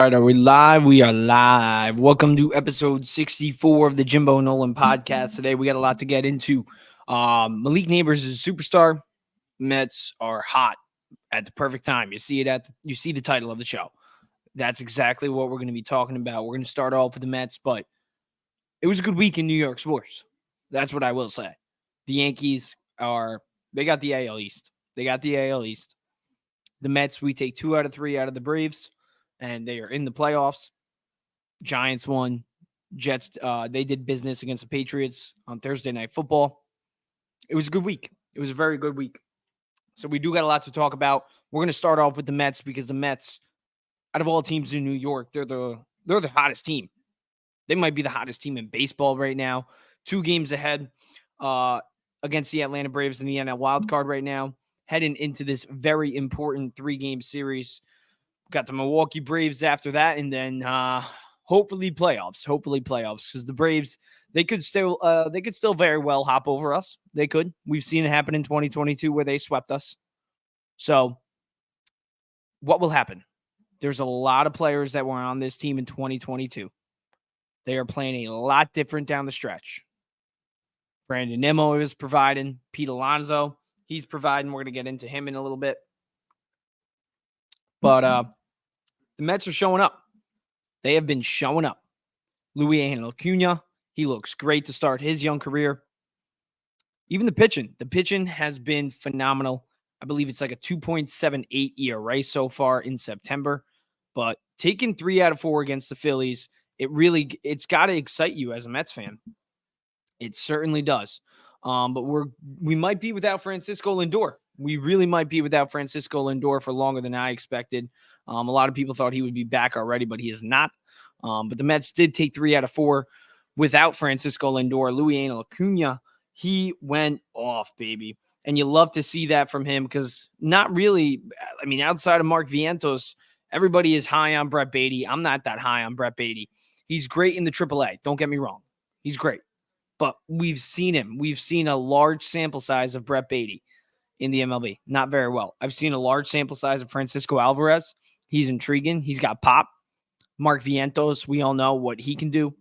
All right, are we live? We are live. Welcome to episode 64 of the Jimbo Nolan podcast. Today we got a lot to get into. Malik Nabers is a superstar. Mets are hot at the perfect time. You see the title of the show. That's exactly what we're going to be talking about. We're going to start off with the Mets, but it was a good week in New York sports. That's what I will say. The Yankees they got the AL East. The Mets, we take 2 out of 3 out of the Braves, and they are in the playoffs. Giants won. Jets, they did business against the Patriots on Thursday Night Football. It was a good week. It was a very good week. So we do got a lot to talk about. We're going to start off with the Mets because the Mets, out of all teams in New York, they're the hottest team. They might be the hottest team in baseball right now. 2 games ahead against the Atlanta Braves in the NL wild card right now, heading into this very important 3-game series. Got the Milwaukee Braves after that, and then hopefully playoffs because the Braves, they could still very well hop over us. They could. We've seen it happen in 2022 where they swept us. So what will happen? There's a lot of players that were on this team in 2022. They are playing a lot different down the stretch. Brandon Nimmo is providing. Pete Alonso, he's providing. We're going to get into him in a little bit. But the Mets are showing up. They have been showing up. Luis Acuna, he looks great to start his young career. Even the pitching. The pitching has been phenomenal. I believe it's like a 2.78 ERA so far in September. But taking 3 out of 4 against the Phillies, it's got to excite you as a Mets fan. It certainly does. But we might be without Francisco Lindor. We really might be without Francisco Lindor for longer than I expected. A lot of people thought he would be back already, but he is not. But the Mets did take 3 out of 4 without Francisco Lindor. Luis Acuna, he went off, baby. And you love to see that from him because not really, I mean, outside of Mark Vientos, everybody is high on Brett Baty. I'm not that high on Brett Baty. He's great in the AAA. Don't get me wrong. He's great. But we've seen him. We've seen a large sample size of Brett Baty in the MLB. Not very well. I've seen a large sample size of Francisco Alvarez. He's intriguing. He's got pop. Mark Vientos, we all know what he can do.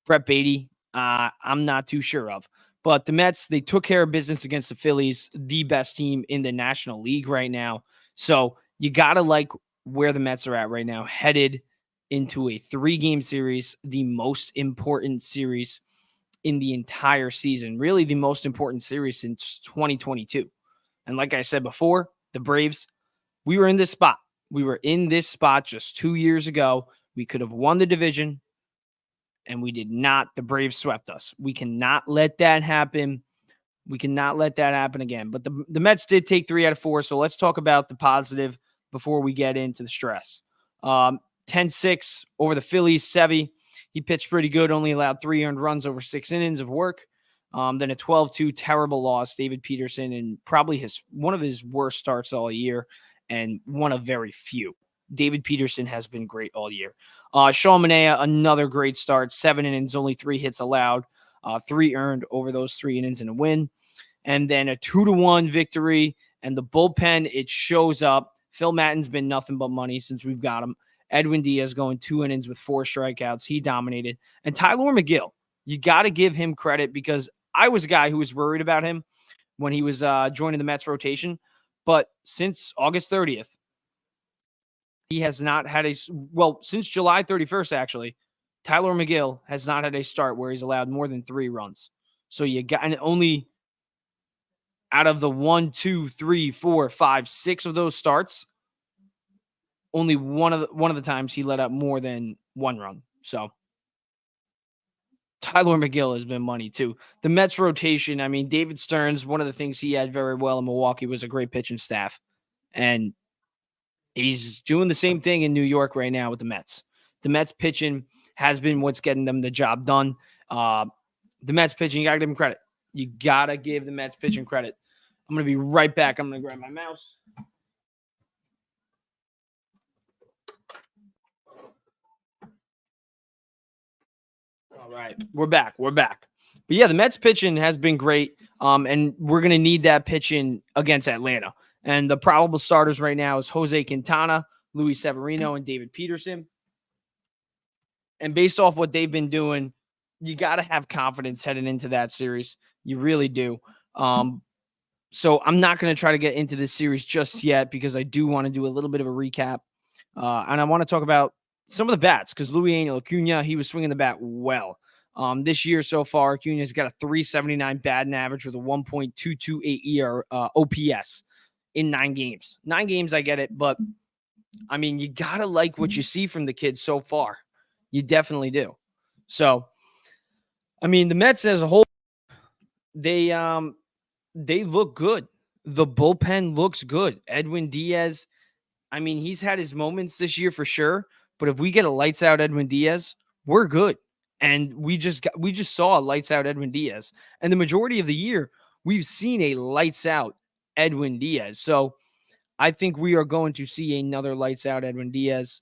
Brett Baty, I'm not too sure of. But the Mets, they took care of business against the Phillies, the best team in the National League right now. So you got to like where the Mets are at right now, headed into a 3-game series, the most important series in the entire season, really the most important series since 2022. And like I said before, the Braves, we were in this spot. We were in this spot just 2 years ago. We could have won the division, and we did not. The Braves swept us. We cannot let that happen. We cannot let that happen again. But the Mets did take 3 out of 4, so let's talk about the positive before we get into the stress. 10-6 over the Phillies. Sevy, he pitched pretty good, only allowed 3 earned runs over 6 innings of work. Then a 12-2 terrible loss. David Peterson, and probably one of his worst starts all year, and one of very few. David Peterson has been great all year. Sean Manaea, another great start. 7 innings, only 3 hits allowed. 3 earned over those 3 innings in a win. And then a 2-1 victory. And the bullpen, it shows up. Phil Matton's been nothing but money since we've got him. Edwin Diaz going 2 innings with 4 strikeouts. He dominated. And Tyler McGill, you got to give him credit because I was a guy who was worried about him when he was joining the Mets rotation. But since August 30th, he has not had since July 31st, actually, Tyler McGill has not had a start where he's allowed more than 3 runs. So you got, and only out of the 1, 2, 3, 4, 5, 6 of those starts, only one of the times he let up more than 1 run. So Tyler McGill has been money too. The Mets rotation, I mean, David Stearns, one of the things he had very well in Milwaukee was a great pitching staff. And he's doing the same thing in New York right now with the Mets. The Mets pitching has been what's getting them the job done. The Mets pitching, you got to give them credit. You got to give the Mets pitching credit. I'm going to be right back. I'm going to grab my mouse. All right, we're back. But yeah, the Mets pitching has been great, and we're going to need that pitching against Atlanta. And the probable starters right now is Jose Quintana, Luis Severino, and David Peterson. And based off what they've been doing, you got to have confidence heading into that series. You really do. So I'm not going to try to get into this series just yet because I do want to do a little bit of a recap. And I want to talk about some of the bats because Luis Acuna, he was swinging the bat well. This year so far, Acuna's got a 379 batting average with a 1.228 ER OPS in 9 games. 9 games, I get it. But, I mean, you got to like what you see from the kid so far. You definitely do. So, I mean, the Mets as a whole, they look good. The bullpen looks good. Edwin Diaz, I mean, he's had his moments this year for sure. But if we get a lights out Edwin Diaz, we're good. And we just saw a lights out Edwin Diaz. And the majority of the year, we've seen a lights out Edwin Diaz. So I think we are going to see another lights out Edwin Diaz.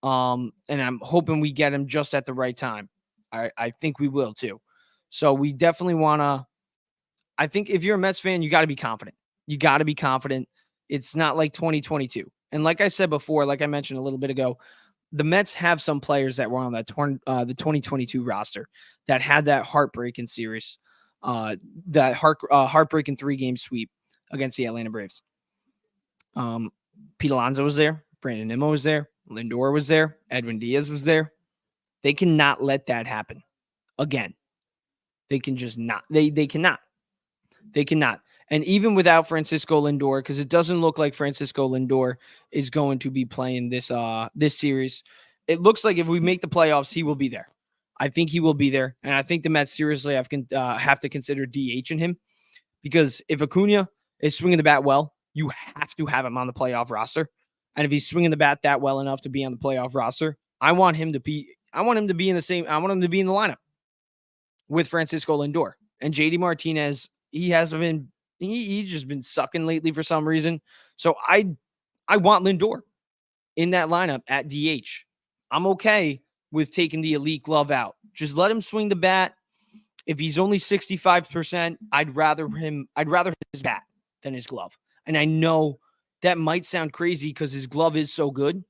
And I'm hoping we get him just at the right time. I think we will too. So we definitely want to, I think if you're a Mets fan, you got to be confident. You got to be confident. It's not like 2022. And like I said before, like I mentioned a little bit ago, the Mets have some players that were on that the 2022 roster that had that heartbreaking series, that heartbreaking 3-game sweep against the Atlanta Braves. Pete Alonso was there. Brandon Nimmo was there. Lindor was there. Edwin Diaz was there. They cannot let that happen again. They can just not. They cannot. They cannot. And even without Francisco Lindor, because it doesn't look like Francisco Lindor is going to be playing this series, it looks like if we make the playoffs, he will be there. I think he will be there. And I think the Mets seriously have to consider DHing him, because if Acuna is swinging the bat well, you have to have him on the playoff roster. And if he's swinging the bat that well enough to be on the playoff roster, I want him to be in the lineup with Francisco Lindor. And JD Martinez, he's just been sucking lately for some reason. So I want Lindor in that lineup at DH. I'm okay with taking the elite glove out. Just let him swing the bat. If he's only 65%, I'd rather his bat than his glove. And I know that might sound crazy because his glove is so good,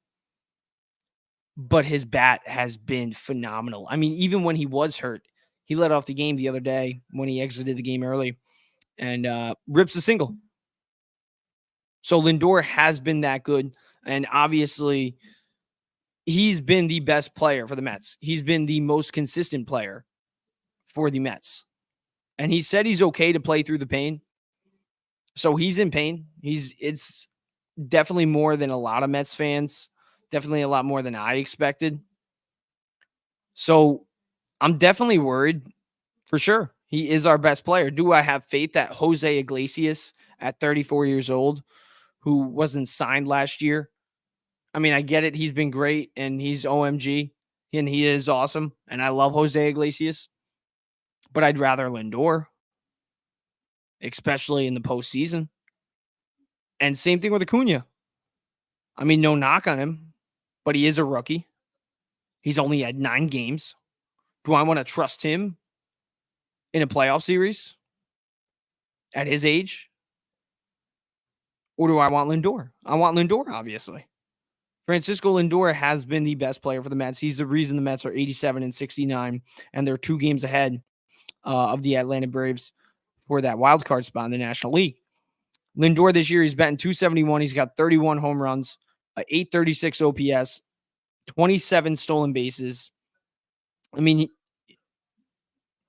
but his bat has been phenomenal. I mean, even when he was hurt, he led off the game the other day when he exited the game early and rips a single. So Lindor has been that good. And obviously, he's been the best player for the Mets. He's been the most consistent player for the Mets. And he said he's okay to play through the pain. So he's in pain. It's definitely more than a lot of Mets fans. Definitely a lot more than I expected. So I'm definitely worried for sure. He is our best player. Do I have faith that Jose Iglesias at 34 years old, who wasn't signed last year? I mean, I get it. He's been great and he's OMG and he is awesome. And I love Jose Iglesias, but I'd rather Lindor, especially in the postseason. And same thing with Acuna. I mean, no knock on him, but he is a rookie. He's only had 9 games. Do I want to trust him in a playoff series at his age? Or do I want Lindor? I want Lindor, obviously. Francisco Lindor has been the best player for the Mets. He's the reason the Mets are 87-69, and they're 2 games ahead of the Atlanta Braves for that wild card spot in the National League. Lindor this year, he's batting .271. He's got 31 home runs, 836 OPS, 27 stolen bases. I mean,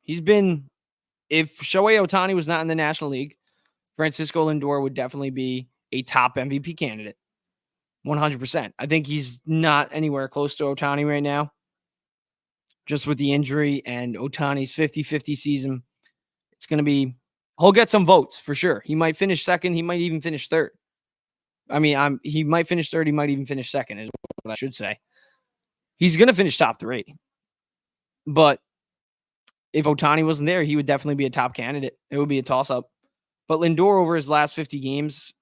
he's been, if Shohei Ohtani was not in the National League, Francisco Lindor would definitely be a top MVP candidate. 100%. I think he's not anywhere close to Ohtani right now, just with the injury and Ohtani's 50-50 season. It's going to be, he'll get some votes for sure. He might finish second. He might even finish third. I mean, he might finish third. He might even finish second is what I should say. He's going to finish top 3. But if Ohtani wasn't there, he would definitely be a top candidate. It would be a toss-up. But Lindor over his last 50 games,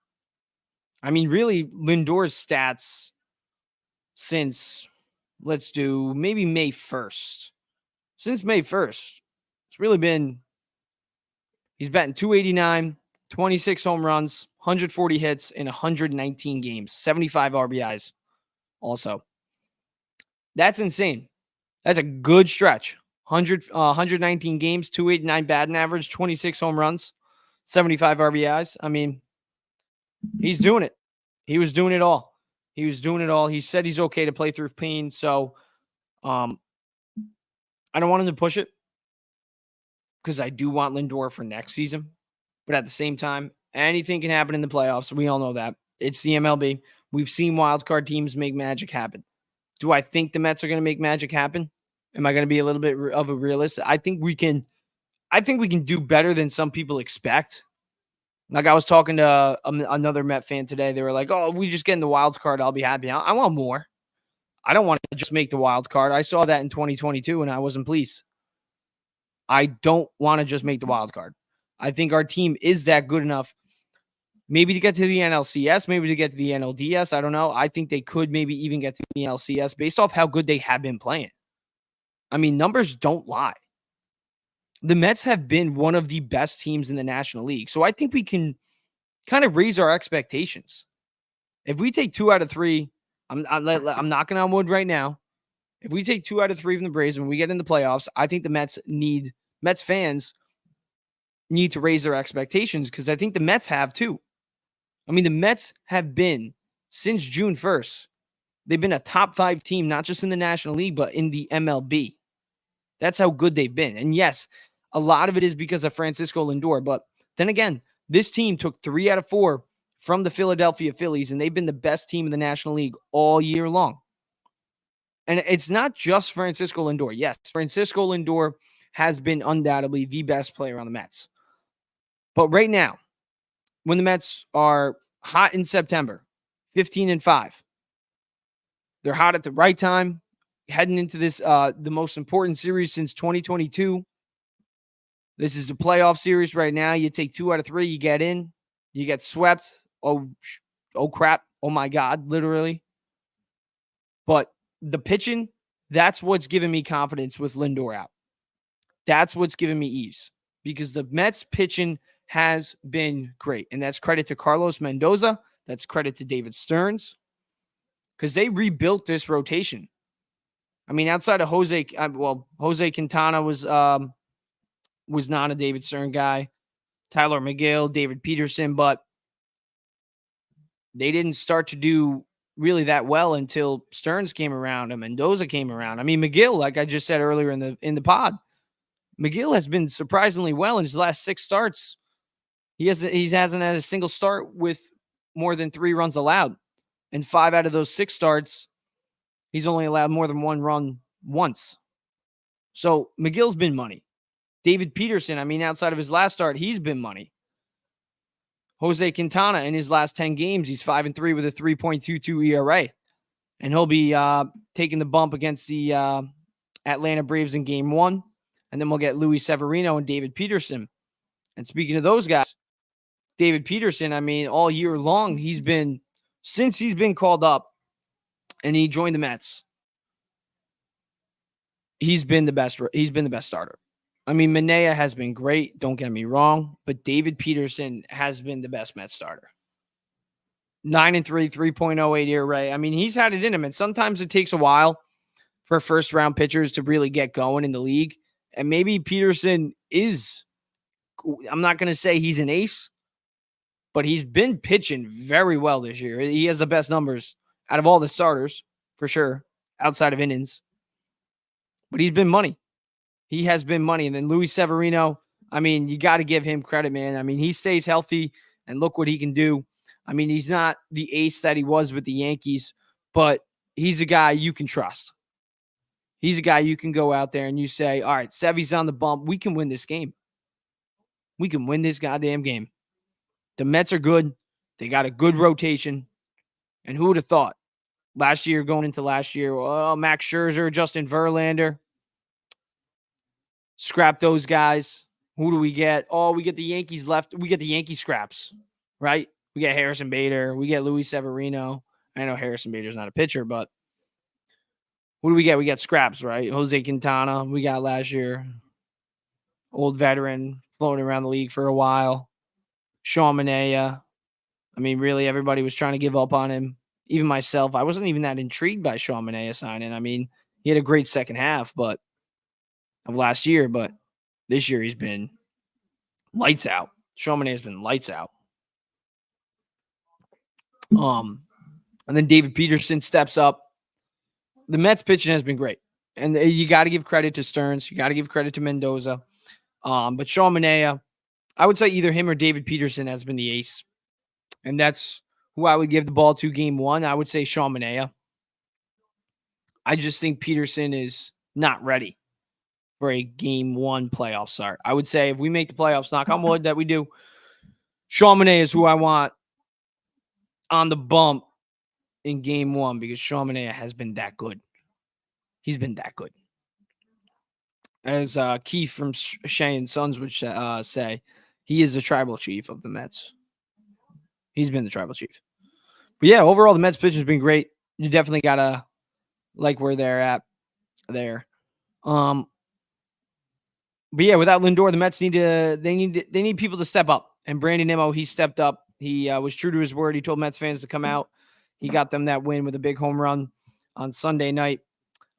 I mean, really, Lindor's stats since, let's do maybe May 1st. Since May 1st, it's really been, he's batting .289, 26 home runs, 140 hits in 119 games, 75 RBIs also. That's insane. That's a good stretch. 119 games, 289 batting average, 26 home runs, 75 RBIs. I mean, he's doing it. He was doing it all. He was doing it all. He said he's okay to play through pain. So I don't want him to push it because I do want Lindor for next season. But at the same time, anything can happen in the playoffs. We all know that. It's the MLB. We've seen wildcard teams make magic happen. Do I think the Mets are going to make magic happen? Am I going to be a little bit of a realist? I think we can do better than some people expect. Like I was talking to another Met fan today. They were like, "Oh, we just get in the wild card. I'll be happy." I want more. I don't want to just make the wild card. I saw that in 2022 and I wasn't pleased. I don't want to just make the wild card. I think our team is that good enough, maybe to get to the NLCS, maybe to get to the NLDS. I don't know. I think they could maybe even get to the NLCS based off how good they have been playing. I mean, numbers don't lie. The Mets have been one of the best teams in the National League. So I think we can kind of raise our expectations. If we take 2 out of 3, I'm knocking on wood right now. If we take 2 out of 3 from the Braves and we get in the playoffs, I think the Mets fans need to raise their expectations because I think the Mets have too. I mean, the Mets have been, since June 1st, they've been a top 5 team, not just in the National League, but in the MLB. That's how good they've been. And yes, a lot of it is because of Francisco Lindor. But then again, this team took 3 out of 4 from the Philadelphia Phillies, and they've been the best team in the National League all year long. And it's not just Francisco Lindor. Yes, Francisco Lindor has been undoubtedly the best player on the Mets. But right now, when the Mets are hot in September, 15-5, they're hot at the right time, heading into this, the most important series since 2022. This is a playoff series right now. You take 2 out of 3, you get in, you get swept. Oh crap. Oh my God, literally. But the pitching, that's what's giving me confidence with Lindor out. That's what's giving me ease because the Mets pitching has been great. And that's credit to Carlos Mendoza. That's credit to David Stearns because they rebuilt this rotation. I mean, outside of Jose Quintana was not a David Stern guy. Tyler McGill, David Peterson, but they didn't start to do really that well until Stearns came around and Mendoza came around. I mean, McGill, like I just said earlier in the pod, McGill has been surprisingly well in his last 6 starts. He hasn't had a single start with more than 3 runs allowed. And 5 out of those 6 starts, he's only allowed more than 1 run once. So McGill's been money. David Peterson, I mean, outside of his last start, he's been money. Jose Quintana, in his last 10 games, he's 5-3 with a 3.22 ERA. And he'll be taking the bump against the Atlanta Braves in game 1. And then we'll get Luis Severino and David Peterson. And speaking of those guys, David Peterson, I mean, all year long, since he's been called up and he joined the Mets, he's been the best starter. I mean, Manaea has been great, don't get me wrong, but David Peterson has been the best Mets starter. 9-3, 3.08 ERA. I mean, he's had it in him, and sometimes it takes a while for first-round pitchers to really get going in the league. And maybe Peterson is, I'm not going to say he's an ace, but he's been pitching very well this year. He has the best numbers out of all the starters, for sure, outside of innings. But he's been money. He has been money. And then Luis Severino, I mean, you got to give him credit, man. I mean, he stays healthy, and look what he can do. I mean, he's not the ace that he was with the Yankees, but he's a guy you can trust. He's a guy you can go out there and you say, all right, Sevy's on the bump. We can win this game. We can win this goddamn game. The Mets are good. They got a good rotation. And who would have thought? Going into last year, Max Scherzer, Justin Verlander. Scrap those guys. Who do we get? Oh, we get the Yankees left. We get the Yankee scraps, right? We get Harrison Bader. We get Luis Severino. I know Harrison Bader's not a pitcher, but who do we get? We got scraps, right? Jose Quintana, we got last year. Old veteran, floating around the league for a while. Sean Manaea. I mean, really, everybody was trying to give up on him. Even myself, I wasn't even that intrigued by Sean Manaea signing. I mean, He had a great second half of last year, but this year he's been lights out. Sean Manaea has been lights out. And then David Peterson steps up. The Mets pitching has been great. And you got to give credit to Stearns. You got to give credit to Mendoza. But Sean Manaea, I would say either him or David Peterson has been the ace. And that's who I would give the ball to game one. I would say Sean Manaea. I just think Peterson is not ready for a game one playoff start. I would say if we make the playoffs, knock on wood that we do, Sean Manaea is who I want on the bump in game one because Sean Manaea has been that good. He's been that good. As Keith from Shea and Sons would say, he is the tribal chief of the Mets. He's been the tribal chief. But yeah, overall, the Mets pitch has been great. You definitely got to like where they're at there. But yeah, without Lindor, the Mets need people to step up. And Brandon Nimmo, he stepped up. He was true to his word. He told Mets fans to come out. He got them that win with a big home run on Sunday night.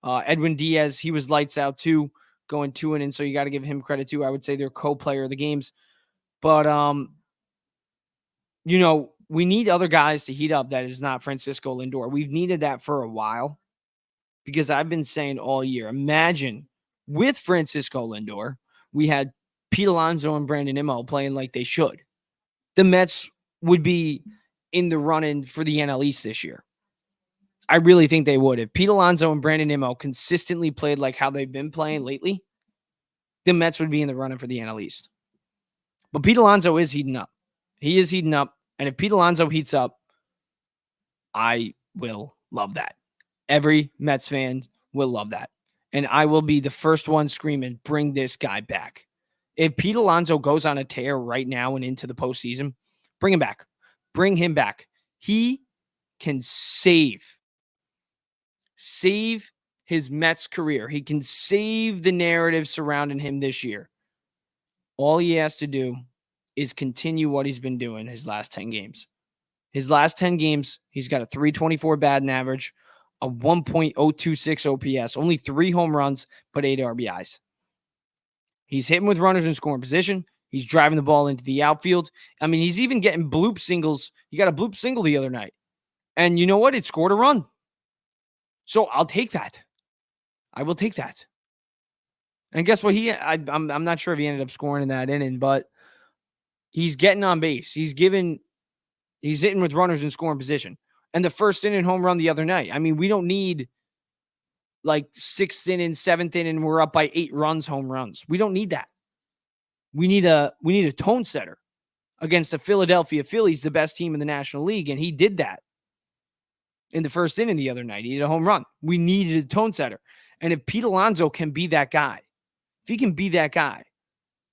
Edwin Diaz, he was lights out too, going 2 innings. So you got to give him credit too. I would say they're co-player of the games. But we need other guys to heat up that is not Francisco Lindor. We've needed that for a while because I've been saying all year, imagine with Francisco Lindor, we had Pete Alonso and Brandon Nimmo playing like they should. The Mets would be in the run-in for the NL East this year. I really think they would. If Pete Alonso and Brandon Nimmo consistently played like how they've been playing lately, the Mets would be in the run-in for the NL East. But Pete Alonso is heating up. He is heating up. And if Pete Alonso heats up, I will love that. Every Mets fan will love that. And I will be the first one screaming, bring this guy back. If Pete Alonso goes on a tear right now and into the postseason, bring him back. Bring him back. He can save his Mets career. He can save the narrative surrounding him this year. All he has to do is continue what he's been doing his last 10 games. His last 10 games, he's got a 324 batting average, a 1.026 OPS, only 3 home runs, but 8 RBIs. He's hitting with runners in scoring position. He's driving the ball into the outfield. I mean, he's even getting bloop singles. He got a bloop single the other night. And you know what? It scored a run. So I'll take that. I will take that. And guess what? I'm not sure if he ended up scoring in that inning, but he's getting on base. He's hitting with runners in scoring position. And the first inning home run the other night. I mean, we don't need like 6th inning, 7th inning, we're up by 8 runs, home runs. We don't need that. We need a tone setter against the Philadelphia Phillies, the best team in the National League, and he did that in the first inning the other night. He hit a home run. We needed a tone setter. And if Pete Alonso can be that guy, if he can be that guy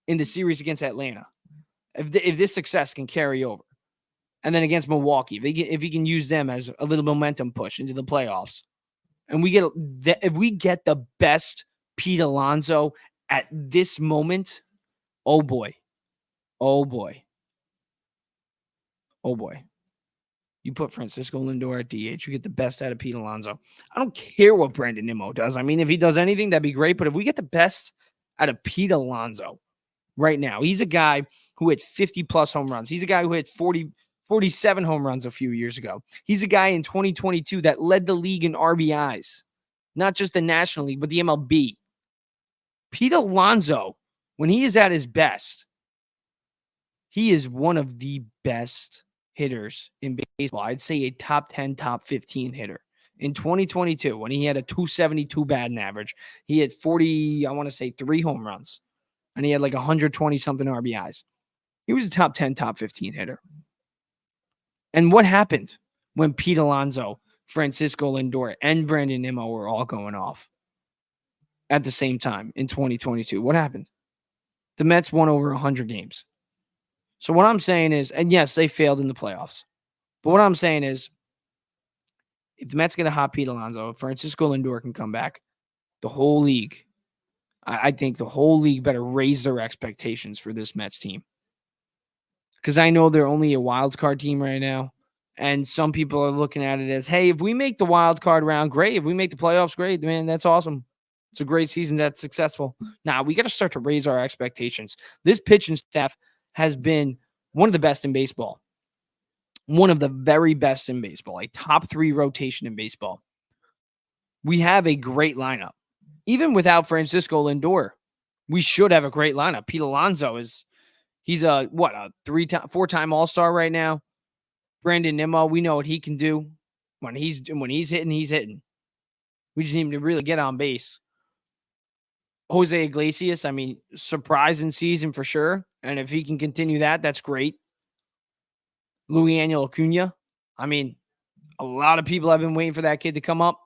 in the series against Atlanta, if this success can carry over, and then against Milwaukee, if he can use them as a little momentum push into the playoffs, and if we get the best Pete Alonso at this moment, oh boy. You put Francisco Lindor at DH, you get the best out of Pete Alonso. I don't care what Brandon Nimmo does. I mean, if he does anything, that'd be great. But if we get the best out of Pete Alonso right now, he's a guy who hit 50-plus home runs. He's a guy who hit 47 home runs a few years ago. He's a guy in 2022 that led the league in RBIs, not just the National League, but the MLB. Pete Alonso, when he is at his best, he is one of the best hitters in baseball. I'd say a top 10, top 15 hitter. In 2022, when he had a 272 batting average, he had 3 home runs, and he had like 120-something RBIs. He was a top 10, top 15 hitter. And what happened when Pete Alonso, Francisco Lindor, and Brandon Nimmo were all going off at the same time in 2022? What happened? The Mets won over 100 games. So what I'm saying is, and yes, they failed in the playoffs. But what I'm saying is, if the Mets get a hot Pete Alonso, if Francisco Lindor can come back, the whole league, I think the whole league better raise their expectations for this Mets team. Because I know they're only a wild card team right now. And some people are looking at it as, hey, if we make the wild card round, great. If we make the playoffs, great. Man, that's awesome. It's a great season. That's successful. Now, we got to start to raise our expectations. This pitching staff has been one of the best in baseball. One of the very best in baseball. A top 3 rotation in baseball. We have a great lineup. Even without Francisco Lindor, we should have a great lineup. Pete Alonso he's a 4-time All-Star right now. Brandon Nimmo, we know what he can do. When he's hitting, he's hitting. We just need him to really get on base. Jose Iglesias, I mean, surprising season for sure. And if he can continue that, that's great. Luis Acuna, I mean, a lot of people have been waiting for that kid to come up.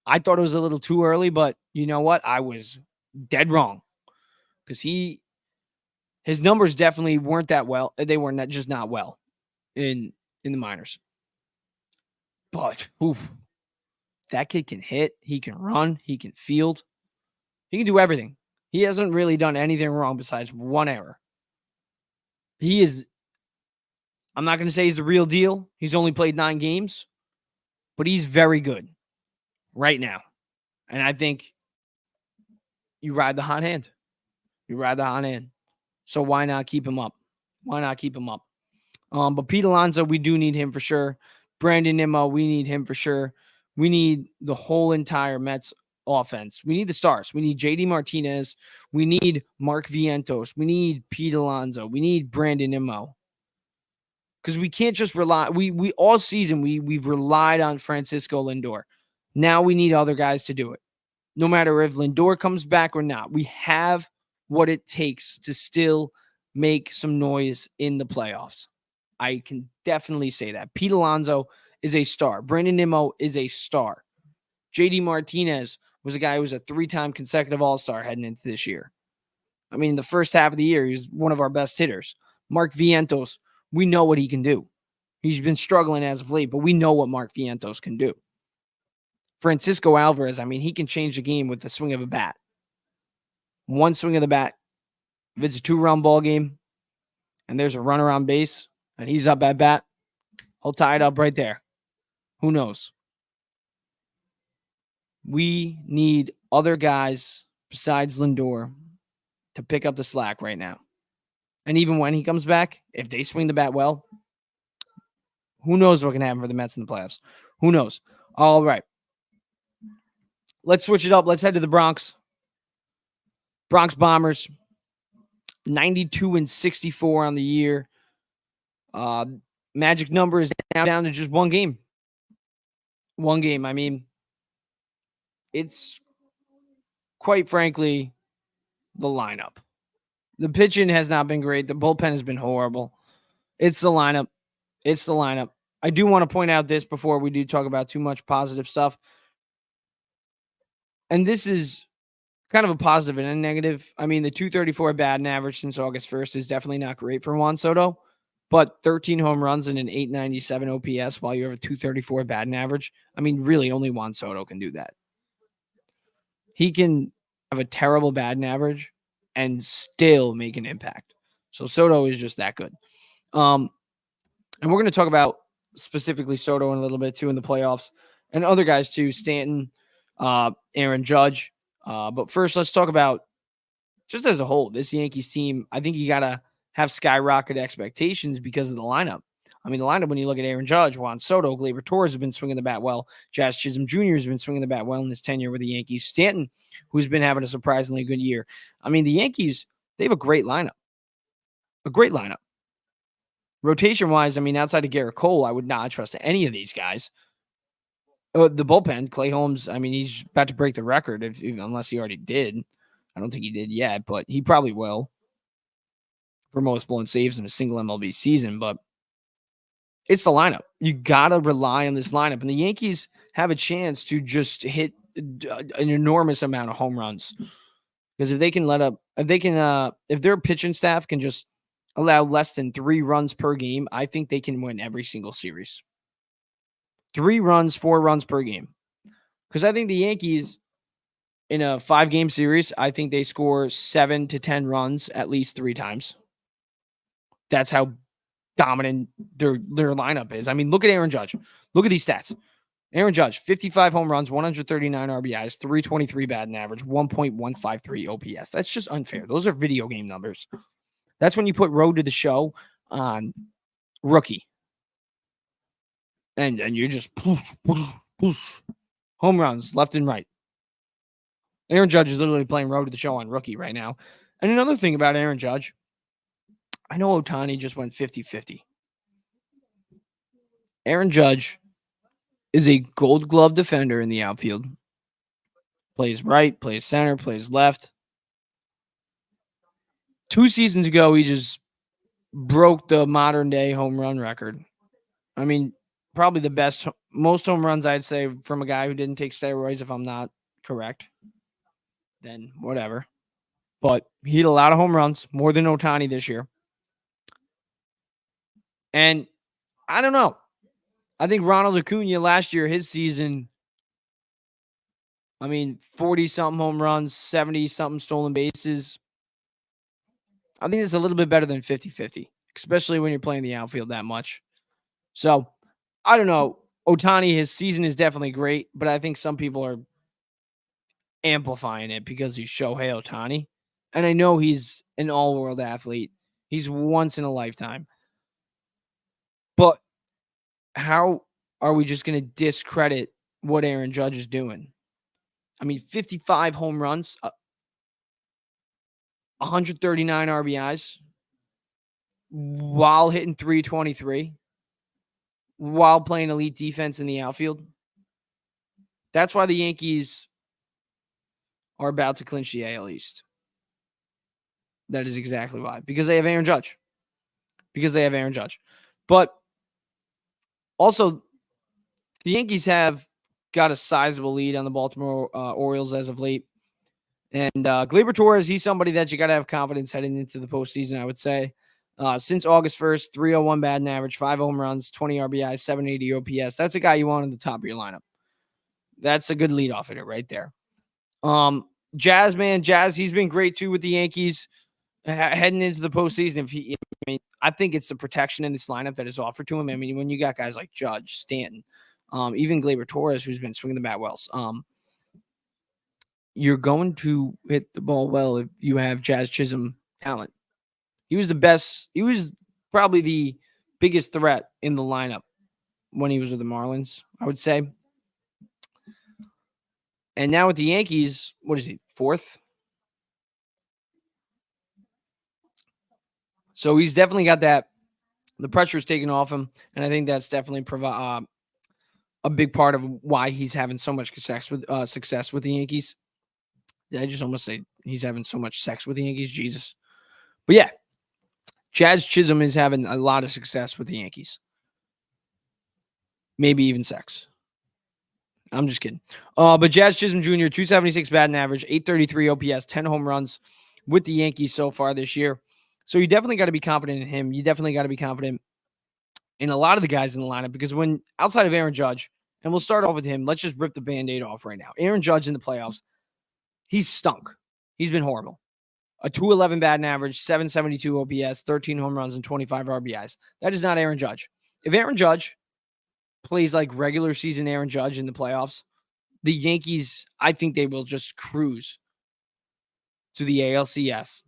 I thought it was a little too early, but you know what? I was dead wrong. Because his numbers definitely weren't that well. They were not well in the minors. But that kid can hit. He can run. He can field. He can do everything. He hasn't really done anything wrong besides one error. I'm not going to say he's the real deal. He's only played 9 games, but he's very good right now. And I think you ride the hot hand. So why not keep him up? But Pete Alonso, we do need him for sure. Brandon Nimmo, we need him for sure. We need the whole entire Mets offense. We need the stars. We need JD Martinez. We need Mark Vientos. We need Pete Alonso. We need Brandon Nimmo. Because we can't just rely. We all season we've relied on Francisco Lindor. Now we need other guys to do it. No matter if Lindor comes back or not, we have what it takes to still make some noise in the playoffs. I can definitely say that. Pete Alonso is a star. Brandon Nimmo is a star. JD Martinez was a guy who was a 3-time consecutive All-Star heading into this year. I mean, the first half of the year, he was one of our best hitters. Mark Vientos, we know what he can do. He's been struggling as of late, but we know what Mark Vientos can do. Francisco Alvarez, I mean, he can change the game with the swing of a bat. One swing of the bat, if it's a 2-run ball game and there's a runner on base and he's up at bat, he'll tie it up right there. Who knows? We need other guys besides Lindor to pick up the slack right now. And even when he comes back, if they swing the bat well, who knows what can happen for the Mets in the playoffs? Who knows? All right. Let's switch it up. Let's head to the Bronx. Bronx Bombers, 92-64 on the year. Magic number is now down to just one game. One game. I mean, it's quite frankly the lineup. The pitching has not been great. The bullpen has been horrible. It's the lineup. I do want to point out this before we do talk about too much positive stuff. And this is kind of a positive and a negative. I mean, the 234 batting average since August 1st is definitely not great for Juan Soto, but 13 home runs and an 897 OPS while you have a 234 batting average. I mean, really only Juan Soto can do that. He can have a terrible batting average and still make an impact. So Soto is just that good. And we're going to talk about specifically Soto in a little bit too in the playoffs and other guys too, Stanton, Aaron Judge. But first, let's talk about just as a whole, this Yankees team. I think you got to have skyrocket expectations because of the lineup. I mean, the lineup, when you look at Aaron Judge, Juan Soto, Gleyber Torres has been swinging the bat well. Jazz Chisholm Jr. has been swinging the bat well in his tenure with the Yankees. Stanton, who's been having a surprisingly good year. I mean, the Yankees, they have a great lineup. A great lineup. Rotation-wise, I mean, outside of Garrett Cole, I would not trust any of these guys. The bullpen, Clay Holmes, I mean, he's about to break the record unless he already did. I don't think he did yet, but he probably will for most blown saves in a single MLB season. But it's the lineup. You got to rely on this lineup. And the Yankees have a chance to just hit an enormous amount of home runs. Because if their pitching staff can just allow less than 3 runs per game, I think they can win every single series. 3 runs, 4 runs per game. Because I think the Yankees, in a 5-game series, I think they score 7 to 10 runs at least 3 times. That's how dominant their lineup is. I mean, look at Aaron Judge. Look at these stats. Aaron Judge, 55 home runs, 139 RBIs, 323 batting average, 1.153 OPS. That's just unfair. Those are video game numbers. That's when you put Road to the Show on rookie. And you're just poof, poof, poof. Home runs left and right. Aaron Judge is literally playing Road to the Show on rookie right now. And another thing about Aaron Judge, I know Ohtani just went 50-50. Aaron Judge is a Gold Glove defender in the outfield. Plays right, plays center, plays left. 2 seasons ago, he just broke the modern day home run record. I mean, probably the best, most home runs, I'd say, from a guy who didn't take steroids, if I'm not correct. Then whatever. But he hit a lot of home runs, more than Ohtani this year. And I don't know. I think Ronald Acuna last year, his season, 40-something home runs, 70-something stolen bases. I think it's a little bit better than 50-50, especially when you're playing the outfield that much. So, I don't know. Ohtani, his season is definitely great, but I think some people are amplifying it because he's Shohei Ohtani. And I know he's an all-world athlete. He's once in a lifetime. But how are we just going to discredit what Aaron Judge is doing? 55 home runs, 139 RBIs, while hitting 323, while playing elite defense in the outfield. That's why the Yankees are about to clinch the AL East. That is exactly why. Because they have Aaron Judge. But also, the Yankees have got a sizable lead on the Baltimore Orioles as of late. And Gleyber Torres, he's somebody that you got to have confidence heading into the postseason, I would say. Since August 1st, 301 batting average, 5 home runs, 20 RBI, 780 OPS. That's a guy you want on the top of your lineup. That's a good leadoff hitter right there. Jazz, he's been great too with the Yankees heading into the postseason. I think it's the protection in this lineup that is offered to him. When you got guys like Judge, Stanton, even Gleyber Torres, who's been swinging the bat well, you're going to hit the ball well if you have Jazz Chisholm talent. He was the best. He was probably the biggest threat in the lineup when he was with the Marlins, I would say. And now with the Yankees, what is he, 4th? So he's definitely got that. The pressure is taken off him, and I think that's definitely a big part of why he's having so much success with the Yankees. Did I just almost say he's having so much sex with the Yankees? Jesus. But yeah, Jazz Chisholm is having a lot of success with the Yankees. Maybe even sex. I'm just kidding. But Jazz Chisholm Jr., 276 batting average, 833 OPS, 10 home runs with the Yankees so far this year. So you definitely got to be confident in him. You definitely got to be confident in a lot of the guys in the lineup because when outside of Aaron Judge, and we'll start off with him, let's just rip the Band-Aid off right now. Aaron Judge in the playoffs, he's stunk. He's been horrible. A 211 batting average, 772 OPS, 13 home runs, and 25 RBIs. That is not Aaron Judge. If Aaron Judge plays like regular season Aaron Judge in the playoffs, the Yankees, I think they will just cruise to the ALCS.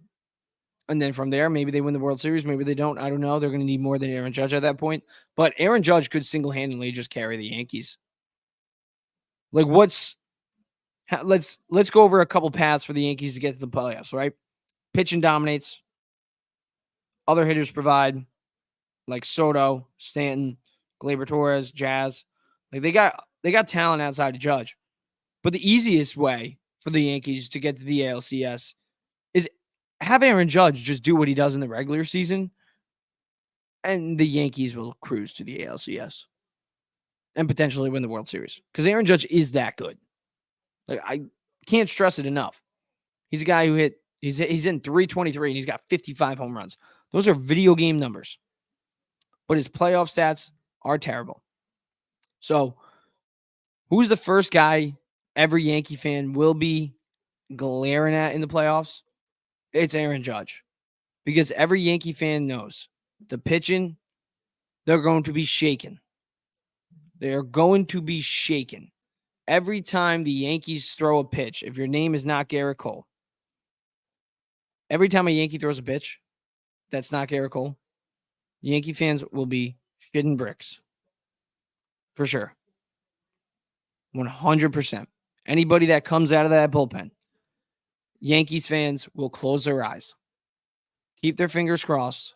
And then from there, maybe they win the World Series. Maybe they don't. I don't know. They're going to need more than Aaron Judge at that point. But Aaron Judge could single-handedly just carry the Yankees. Let's go over a couple paths for the Yankees to get to the playoffs, right? Pitching dominates. Other hitters provide, like Soto, Stanton, Gleyber Torres, Jazz. They got talent outside of Judge. But the easiest way for the Yankees to get to the ALCS is have Aaron Judge just do what he does in the regular season, and the Yankees will cruise to the ALCS and potentially win the World Series. Because Aaron Judge is that good. I can't stress it enough. He's a guy who he's in 323 and he's got 55 home runs. Those are video game numbers. But his playoff stats are terrible. So, who's the first guy every Yankee fan will be glaring at in the playoffs? It's Aaron Judge. Because every Yankee fan knows the pitching they're going to be shaken. They are going to be shaken. Every time the Yankees throw a pitch, if your name is not Garrett Cole, every time a Yankee throws a pitch that's not Garrett Cole, Yankee fans will be shitting bricks. For sure. 100%. Anybody that comes out of that bullpen, Yankees fans will close their eyes, keep their fingers crossed,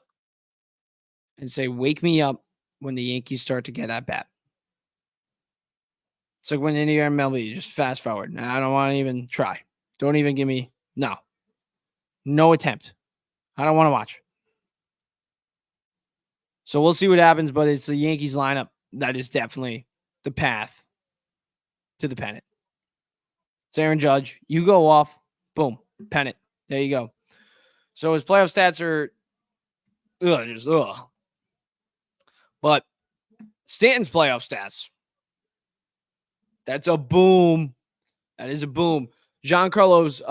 and say, wake me up when the Yankees start to get at bat. It's like when in the MLB, you just fast forward. I don't want to even try. Don't even give me, no attempt. I don't want to watch. So we'll see what happens, but it's the Yankees lineup that is definitely the path to the pennant. It's Aaron Judge. You go off, boom, pennant. There you go. So his playoff stats are just. But Stanton's playoff stats, that's a boom. That is a boom. Giancarlo's,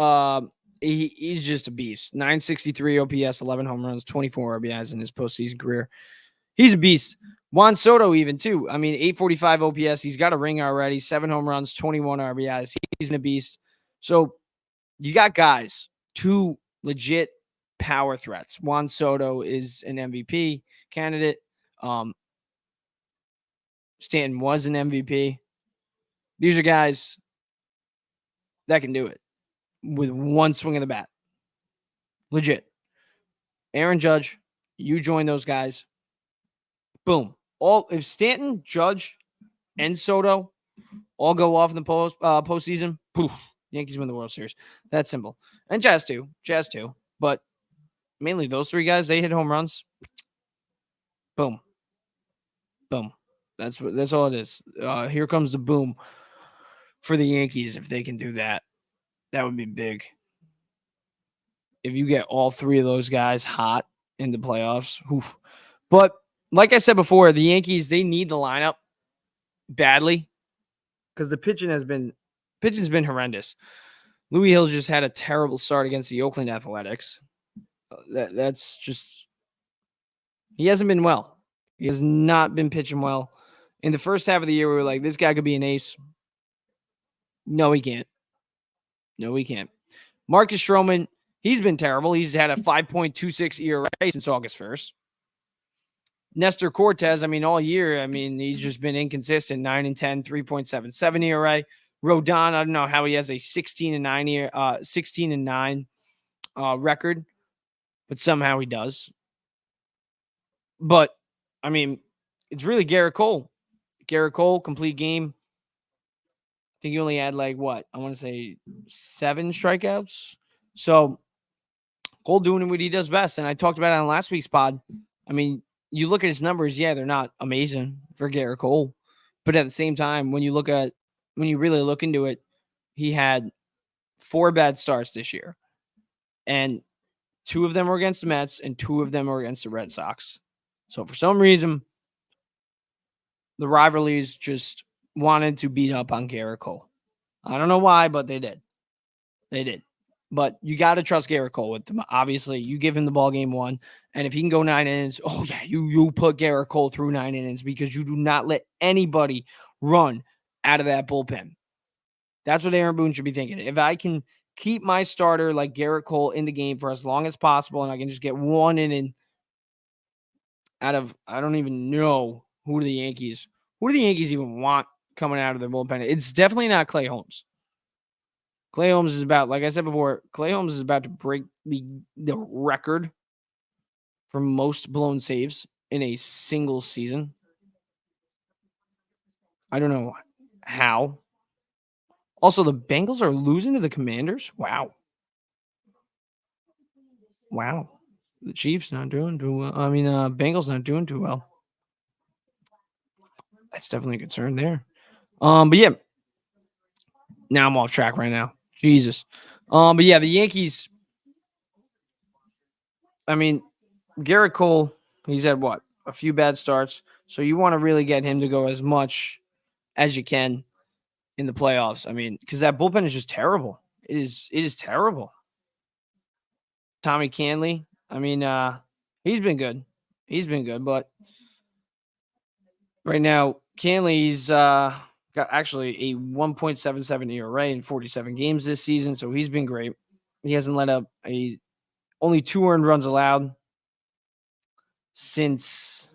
he's just a beast. 963 OPS, 11 home runs, 24 RBIs in his postseason career. He's a beast. Juan Soto even, too. I mean, 845 OPS. He's got a ring already. 7 home runs, 21 RBIs. He's a beast. So you got guys, 2 legit power threats. Juan Soto is an MVP candidate. Stanton was an MVP. These are guys that can do it with one swing of the bat. Legit. Aaron Judge, you join those guys. Boom. If Stanton, Judge, and Soto all go off in the postseason, poof, Yankees win the World Series. That's simple. And Jazz too. But mainly those 3 guys, they hit home runs. Boom. Boom. That's all it is. Here comes the boom for the Yankees. If they can do that, that would be big. If you get all 3 of those guys hot in the playoffs. Oof. But like I said before, the Yankees, they need the lineup badly because the pitching's been horrendous. Louis Hill just had a terrible start against the Oakland Athletics. That's just, he hasn't been well. He has not been pitching well. In the first half of the year, we were like, this guy could be an ace. No, he can't. Marcus Stroman, he's been terrible. He's had a 5.26 ERA since August 1st. Nestor Cortez, all year, he's just been inconsistent. 9-10, 3.77 ERA. Rodon, I don't know how he has a 16-9 record, but somehow he does. But it's really Garrett Cole. Complete game. I think he only had I want to say 7 strikeouts. So Cole doing what he does best. And I talked about it on last week's pod. You look at his numbers, they're not amazing for Garrett Cole. But at the same time, when you really look into it, he had 4 bad starts this year. And 2 of them were against the Mets and 2 of them were against the Red Sox. So for some reason, the rivalries just wanted to beat up on Garrett Cole. I don't know why, but they did. But you got to trust Garrett Cole with them. Obviously, you give him the ball game 1, and if he can go 9 innings, you put Garrett Cole through 9 innings because you do not let anybody run out of that bullpen. That's what Aaron Boone should be thinking. If I can keep my starter like Garrett Cole in the game for as long as possible, and I can just get 1 inning out of, I don't even know who do the Yankees even want coming out of their bullpen. It's definitely not Clay Holmes. Clay Holmes is about, like I said before, to break the record for most blown saves in a single season. I don't know how. Also, the Bengals are losing to the Commanders. Wow. The Chiefs not doing too well. Bengals not doing too well. That's definitely a concern there. But yeah. Now I'm off track right now. Jesus. But yeah, the Yankees. Garrett Cole, he's had what? A few bad starts. So you want to really get him to go as much as you can in the playoffs. Because that bullpen is just terrible. It is terrible. Tommy Canley, he's been good. But Right now, Canley's got actually a 1.77 ERA in 47 games this season, so he's been great. He hasn't let up only 2 earned runs allowed since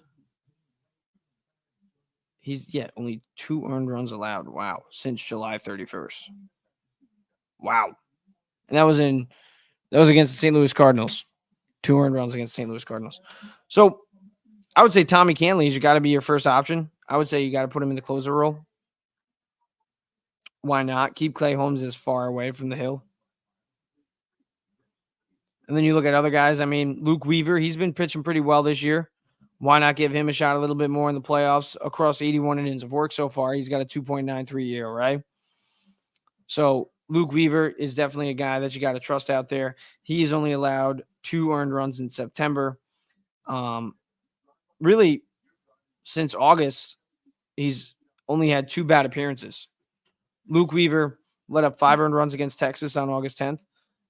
only 2 earned runs allowed. Wow, since July 31st. Wow. And that was against the St. Louis Cardinals. 2 earned runs against the St. Louis Cardinals. So I would say Tommy Canley's got to be your first option. I would say you got to put him in the closer role. Why not? Keep Clay Holmes as far away from the hill. And then you look at other guys. I mean, Luke Weaver, he's been pitching pretty well this year. Why not give him a shot a little bit more in the playoffs? Across 81 innings of work so far, he's got a 2.93 ERA, right? So Luke Weaver is definitely a guy that you got to trust out there. He has only allowed 2 earned runs in September. Really, since August, he's only had 2 bad appearances. Luke Weaver let up 5 earned runs against Texas on August 10th,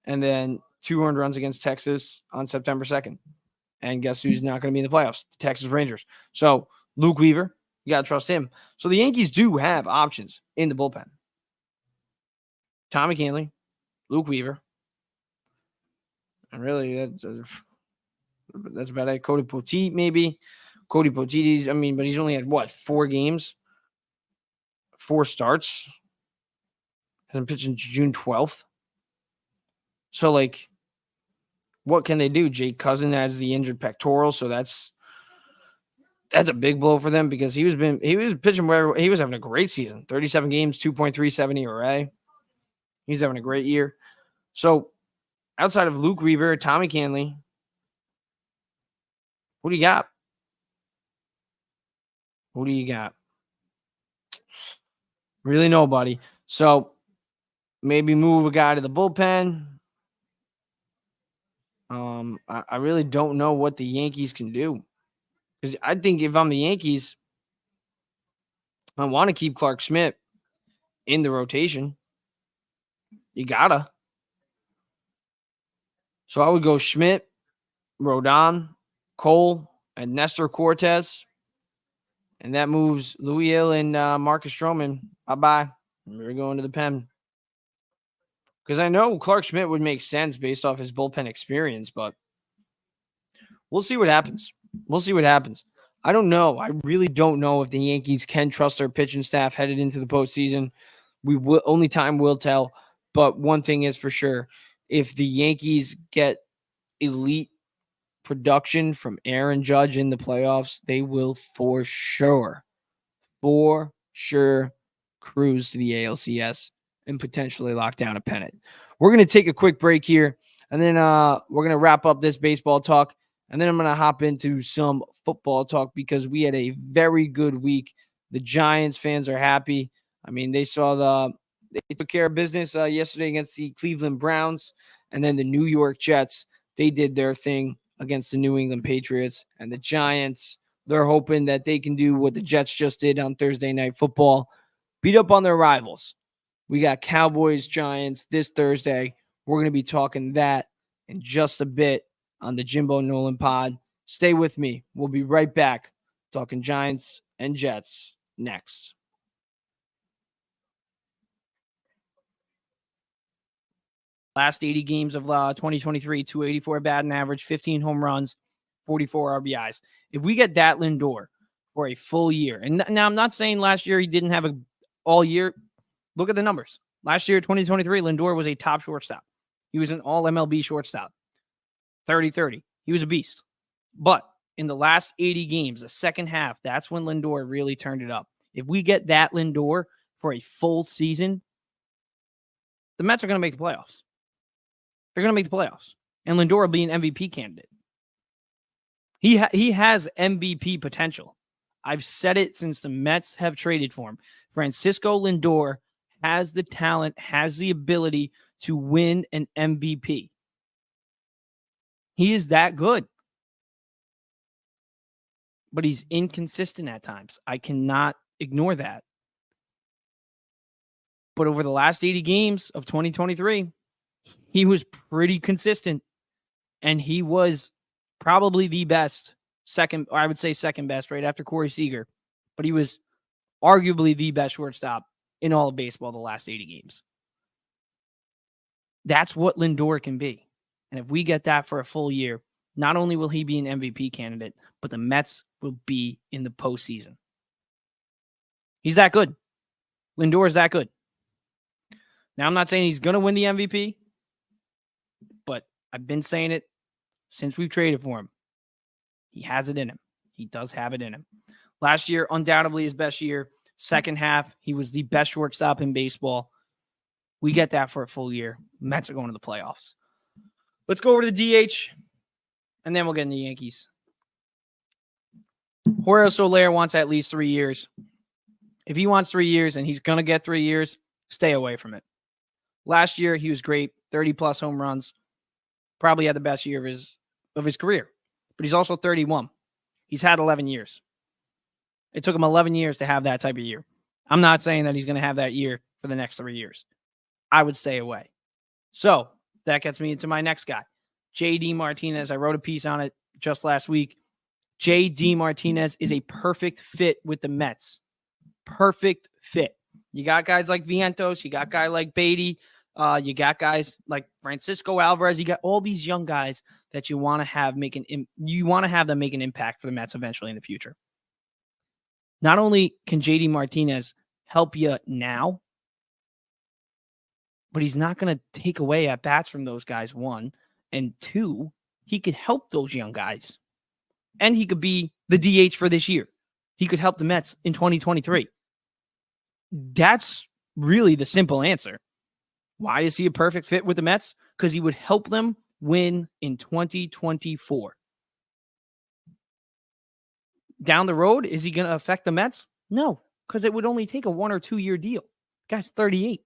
and then 2 earned runs against Texas on September 2nd. And guess who's not going to be in the playoffs? The Texas Rangers. So Luke Weaver, you got to trust him. So the Yankees do have options in the bullpen. Tommy Canley, Luke Weaver, and really that's about it. Cody Poteet, maybe. Cody Poteet, but he's only had 4 games, 4 starts. Hasn't pitched since June 12th. So, what can they do? Jake Cousin has the injured pectoral, so that's a big blow for them because he was pitching where he was having a great season. 37 games, 2.37 ERA. He's having a great year. So, outside of Luke Weaver, Tommy Canley, who do you got? Who do you got? Really nobody. So, maybe move a guy to the bullpen. I really don't know what the Yankees can do. Because I think if I'm the Yankees, I want to keep Clark Schmidt in the rotation. You gotta. So I would go Schmidt, Rodon, Cole, and Nestor Cortez. And that moves Louis Hill and Marcus Stroman. Bye-bye. We're going to the pen. Because I know Clark Schmidt would make sense based off his bullpen experience, but we'll see what happens. I don't know. I really don't know if the Yankees can trust their pitching staff headed into the postseason. Only time will tell. But one thing is for sure, if the Yankees get elite production from Aaron Judge in the playoffs, they will for sure cruise to the ALCS and potentially lock down a pennant. We're going to take a quick break here, and then we're going to wrap up this baseball talk, and then I'm going to hop into some football talk because we had a very good week. The Giants fans are happy. They took care of business yesterday against the Cleveland Browns, and then the New York Jets, they did their thing against the New England Patriots. And the Giants, they're hoping that they can do what the Jets just did on Thursday Night Football, beat up on their rivals. We got Cowboys, Giants this Thursday. We're going to be talking that in just a bit on the Jimbo Nolan pod. Stay with me. We'll be right back talking Giants and Jets next. Last 80 games of 2023, 284 batting average, 15 home runs, 44 RBIs. If we get that Lindor for a full year, and now I'm not saying last year he didn't have all year. Look at the numbers. Last year, 2023, Lindor was a top shortstop. He was an all MLB shortstop. 30-30. He was a beast. But in the last 80 games, the second half, that's when Lindor really turned it up. If we get that Lindor for a full season, the Mets are going to make the playoffs. They're going to make the playoffs. And Lindor will be an MVP candidate. He has MVP potential. I've said it since the Mets have traded for him. Francisco Lindor has the talent, has the ability to win an MVP. He is that good. But he's inconsistent at times. I cannot ignore that. But over the last 80 games of 2023, he was pretty consistent. And he was probably the best, second best, right after Corey Seager but he was arguably the best shortstop in all of baseball the last 80 games. That's what Lindor can be. And if we get that for a full year, not only will he be an MVP candidate, but the Mets will be in the postseason. He's that good. Lindor is that good. Now, I'm not saying he's going to win the MVP, but I've been saying it since we've traded for him. He has it in him. He does have it in him. Last year, undoubtedly his best year. Second half, he was the best shortstop in baseball. We get that for a full year. Mets are going to the playoffs. Let's go over to the DH, and then we'll get into the Yankees. Jorge Soler wants at least 3 years. If he wants 3 years and he's going to get 3 years, stay away from it. Last year, he was great, 30-plus home runs. Probably had the best year of his career. But he's also 31. He's had 11 years. It took him 11 years to have that type of year. I'm not saying that he's going to have that year for the next 3 years. I would stay away. So that gets me into my next guy, J.D. Martinez. I wrote a piece on it just last week. J.D. Martinez is a perfect fit with the Mets. Perfect fit. You got guys like Vientos. You got guys like Beatty. You got guys like Francisco Alvarez. You got all these young guys that you want to have them make an impact for the Mets eventually in the future. Not only can J.D. Martinez help you now, but he's not going to take away at bats from those guys, one. And two, he could help those young guys. And he could be the DH for this year. He could help the Mets in 2023. That's really the simple answer. Why is he a perfect fit with the Mets? Because he would help them win in 2024. Down the road, is he going to affect the Mets? No, because it would only take a 1 or 2 year deal. Guy's 38.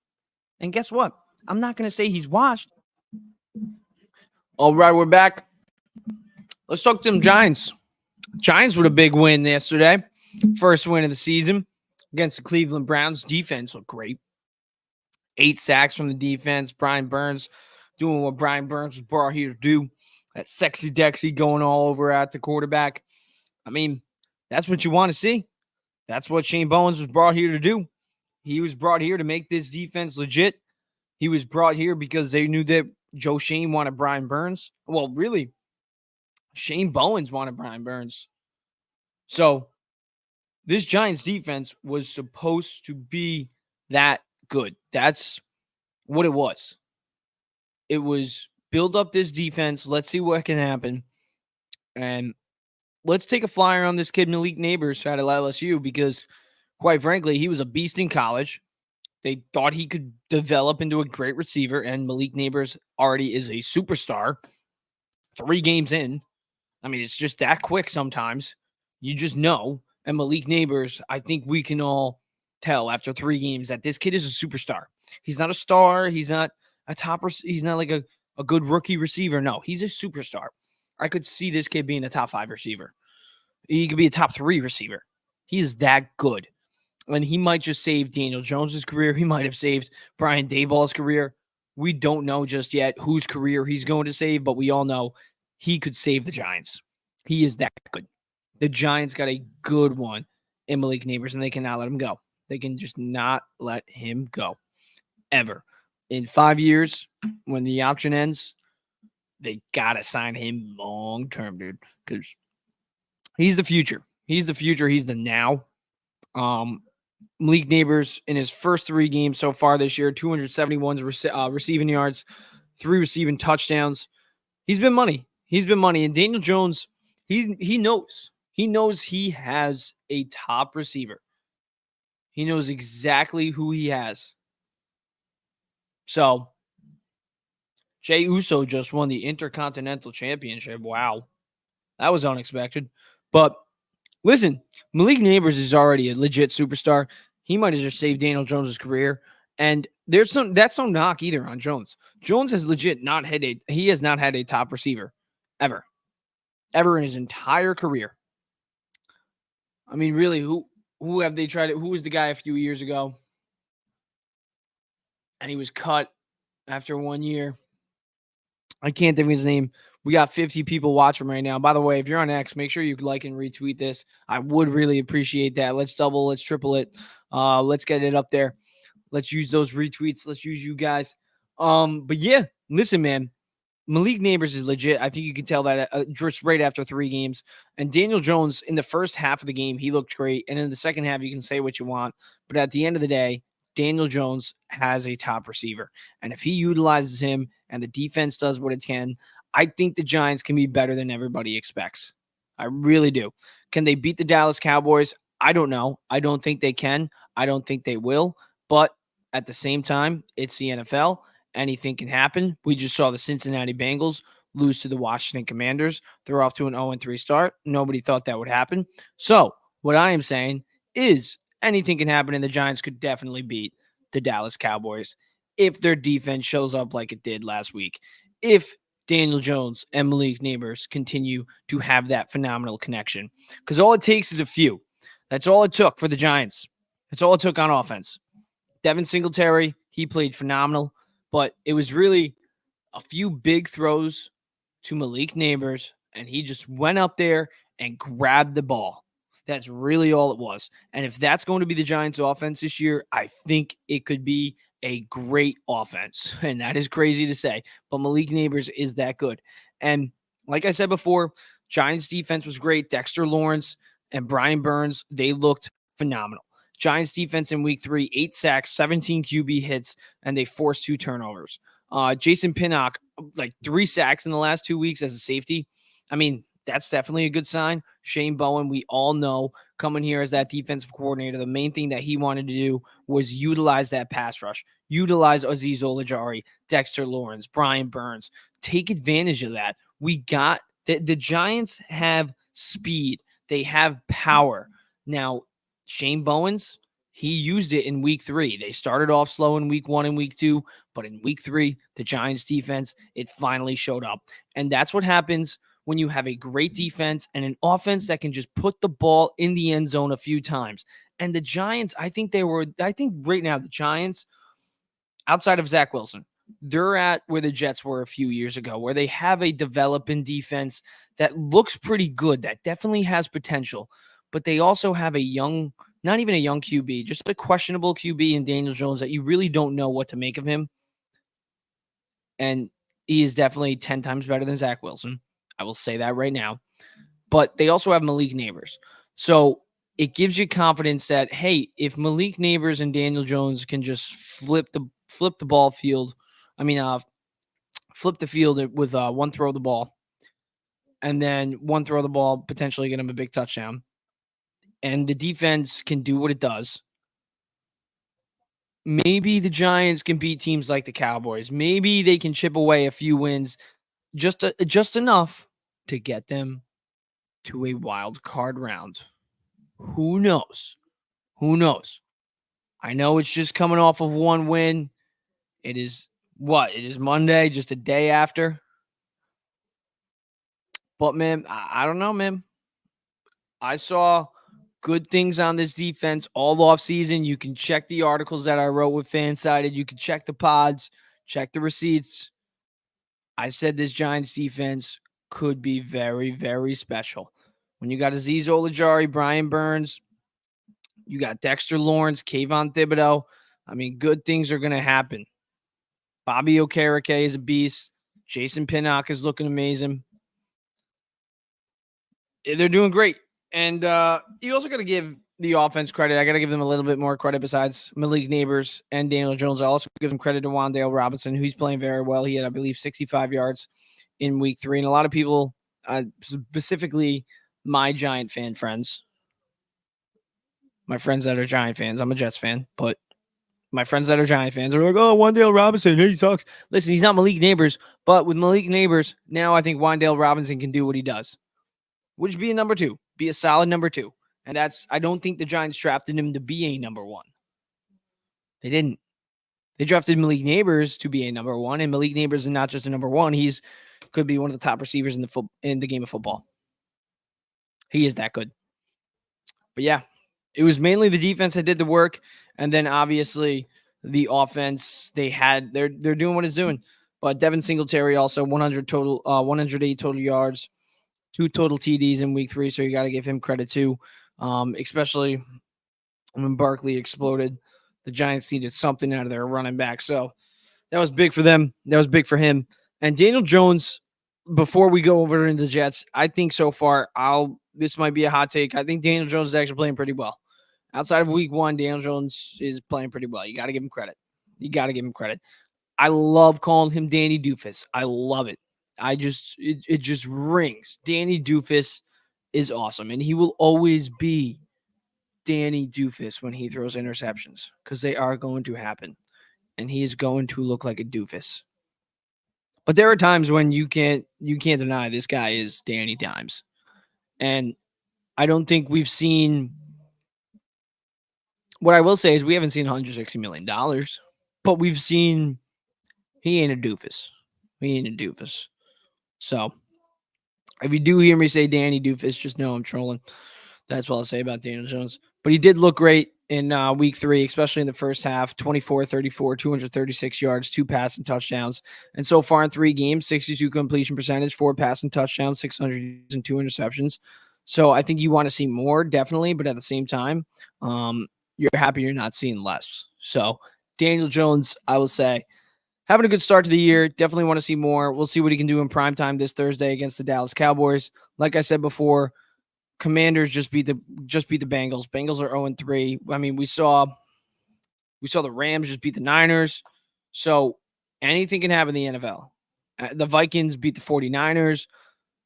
And guess what? I'm not going to say he's washed. All right, we're back. Let's talk to them Giants. Giants with a big win yesterday. First win of the season against the Cleveland Browns. Defense looked great. 8 sacks from the defense. Brian Burns doing what Brian Burns was brought here to do. That sexy Dexy going all over at the quarterback. I mean, that's what you want to see. That's what Shane Bowens was brought here to do. He was brought here to make this defense legit. He was brought here because they knew that Joe Shane wanted Brian Burns. Well, really, Shane Bowens wanted Brian Burns. So this Giants defense was supposed to be that good. That's what it was. It was build up this defense. Let's see what can happen. And let's take a flyer on this kid, Malik Nabers, out of LSU, because quite frankly, he was a beast in college. They thought he could develop into a great receiver, and Malik Nabers already is a superstar 3 games in. I mean, it's just that quick sometimes. You just know. And Malik Nabers, I think we can all tell after 3 games that this kid is a superstar. He's not a star. He's not a top. He's not like a good rookie receiver. No, he's a superstar. I could see this kid being a top 5 receiver. He could be a top 3 receiver. He is that good. And he might just save Daniel Jones's career. He might have saved Brian Daboll's career. We don't know just yet whose career he's going to save, but we all know he could save the Giants. He is that good. The Giants got a good one in Malik Nabers, and they cannot let him go. They can just not let him go. Ever. In 5 years, when the option ends, they got to sign him long-term, dude, because he's the future. He's the future. He's the now. Malik Nabers, in his first 3 games so far this year, 271 receiving yards, 3 receiving touchdowns. He's been money. He's been money. And Daniel Jones, he knows. He knows he has a top receiver. He knows exactly who he has. So, Jey Uso just won the Intercontinental Championship. Wow. That was unexpected. But listen, Malik Nabers is already a legit superstar. He might have just saved Daniel Jones' career. And that's no knock either on Jones. Jones has legit not had a top receiver ever. Ever in his entire career. I mean, really, who have they tried it? Who was the guy a few years ago? And he was cut after 1 year. I can't think of his name. We got 50 people watching right now. By the way, if you're on X, make sure you like and retweet this. I would really appreciate that. Let's double, let's triple it. Let's get it up there. Let's use those retweets. Let's use you guys. But yeah, listen, man. Malik Nabers is legit. I think you can tell that just right after 3 games. And Daniel Jones, in the first half of the game, he looked great. And in the second half, you can say what you want. But at the end of the day, Daniel Jones has a top receiver. And if he utilizes him and the defense does what it can, I think the Giants can be better than everybody expects. I really do. Can they beat the Dallas Cowboys? I don't know. I don't think they can. I don't think they will. But at the same time, it's the NFL. Anything can happen. We just saw the Cincinnati Bengals lose to the Washington Commanders. They're off to an 0-3 start. Nobody thought that would happen. So what I am saying is anything can happen, and the Giants could definitely beat the Dallas Cowboys if their defense shows up like it did last week. If Daniel Jones and Malik Nabers continue to have that phenomenal connection. Because all it takes is a few. That's all it took for the Giants. That's all it took on offense. Devin Singletary, he played phenomenal. But it was really a few big throws to Malik Nabers, and he just went up there and grabbed the ball. That's really all it was. And if that's going to be the Giants' offense this year, I think it could be a great offense. And that is crazy to say, but Malik Nabers is that good. And like I said before, Giants' defense was great. Dexter Lawrence and Brian Burns, they looked phenomenal. Giants defense in week 3, 8 sacks, 17 QB hits, and they forced 2 turnovers. Jason Pinnock, like 3 sacks in the last 2 weeks as a safety. I mean, that's definitely a good sign. Shane Bowen, we all know, coming here as that defensive coordinator, the main thing that he wanted to do was utilize that pass rush, utilize Azeez Ojulari, Dexter Lawrence, Brian Burns. Take advantage of that. We got the Giants have speed. They have power. Now, Shane Bowens, he used it in week 3. They started off slow in week 1 and week 2, but in week 3, the Giants defense, it finally showed up. And that's what happens when you have a great defense and an offense that can just put the ball in the end zone a few times. And the Giants, I think right now the Giants, outside of Zach Wilson, they're at where the Jets were a few years ago, where they have a developing defense that looks pretty good, that definitely has potential. But they also have not even a young QB, just a questionable QB in Daniel Jones that you really don't know what to make of him. And he is definitely 10 times better than Zach Wilson. I will say that right now. But they also have Malik Nabers. So it gives you confidence that, hey, if Malik Nabers and Daniel Jones can just flip the field with one throw of the ball, and then one throw of the ball, potentially get him a big touchdown, and the defense can do what it does. Maybe the Giants can beat teams like the Cowboys. Maybe they can chip away a few wins, just enough to get them to a wild card round. Who knows? Who knows? I know it's just coming off of one win. It is what? It is Monday, just a day after. But, man, I don't know, man. I saw good things on this defense all off season. You can check the articles that I wrote with FanSided. You can check the pods, check the receipts. I said this Giants defense could be very, very special. When you got Azeez Ojulari, Brian Burns, you got Dexter Lawrence, Kayvon Thibodeau. I mean, good things are going to happen. Bobby Okereke is a beast. Jason Pinnock is looking amazing. They're doing great. And you also got to give the offense credit. I got to give them a little bit more credit besides Malik Nabers and Daniel Jones. I also give them credit to Wan'Dale Robinson, who's playing very well. He had, I believe, 65 yards in week 3. And a lot of people, specifically my Giant fan friends, my friends that are Giant fans, I'm a Jets fan, but my friends that are Giant fans are like, oh, Wan'Dale Robinson, he sucks. Listen, he's not Malik Nabers, but with Malik Nabers, now I think Wan'Dale Robinson can do what he does, which be a number 2, be a solid number 2. And I don't think the Giants drafted him to be a number 1. They didn't. They drafted Malik Nabers to be a number 1, and Malik Nabers is not just a number 1. He's could be one of the top receivers in the game of football. He is that good. But yeah, it was mainly the defense that did the work, and then obviously the offense they're doing what it's doing. But Devin Singletary also 108 total yards, 2 total TDs in week 3. So you got to give him credit too, especially when Barkley exploded. The Giants needed something out of their running back. So that was big for them. That was big for him. And Daniel Jones, before we go over into the Jets, I think so far, this might be a hot take. I think Daniel Jones is actually playing pretty well. Outside of week 1, Daniel Jones is playing pretty well. You got to give him credit. I love calling him Danny Doofus. I love it. It just rings. Danny Doofus is awesome. And he will always be Danny Doofus when he throws interceptions because they are going to happen. And he is going to look like a doofus. But there are times when you can't deny this guy is Danny Dimes. And I don't think we've seen, what I will say is we haven't seen $160 million, but we've seen he ain't a doofus. So if you do hear me say Danny Doofus, just know I'm trolling. That's what I'll say about Daniel Jones. But he did look great in week 3, especially in the first half. 24-34, 236 yards, 2 passing touchdowns. And so far in 3 games, 62 completion percentage, 4 passing touchdowns, 600 yards, and 2 interceptions. So I think you want to see more, definitely. But at the same time, you're happy you're not seeing less. So Daniel Jones, I will say, having a good start to the year. Definitely want to see more. We'll see what he can do in primetime this Thursday against the Dallas Cowboys. Like I said before, Commanders just beat the Bengals. Bengals are 0-3. I mean, we saw the Rams just beat the Niners. So anything can happen in the NFL. The Vikings beat the 49ers.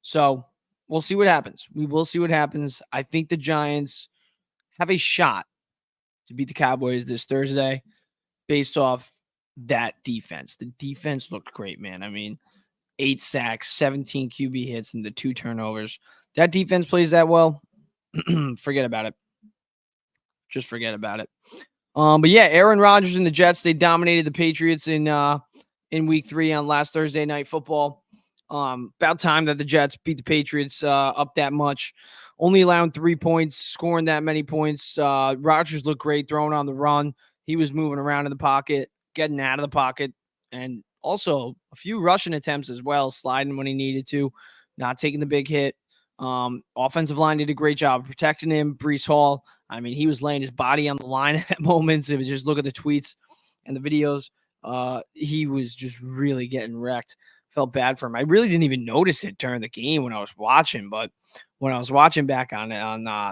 So we'll see what happens. We will see what happens. I think the Giants have a shot to beat the Cowboys this Thursday based off that defense. The defense looked great, man. I mean, 8 sacks, 17 QB hits, and the 2 turnovers. That defense plays that well. Forget about it. Just forget about it. But yeah, Aaron Rodgers and the Jets, they dominated the Patriots in week 3 on last Thursday Night Football. About time that the Jets beat the Patriots up that much. Only allowing 3 points, scoring that many points. Rodgers looked great throwing on the run. He was moving around in the pocket, getting out of the pocket, and also a few rushing attempts as well, sliding when he needed to, not taking the big hit. Offensive line did a great job of protecting him. Breece Hall, I mean, he was laying his body on the line at moments. If you just look at the tweets and the videos, he was just really getting wrecked. Felt bad for him. I really didn't even notice it during the game when I was watching, but when I was watching back on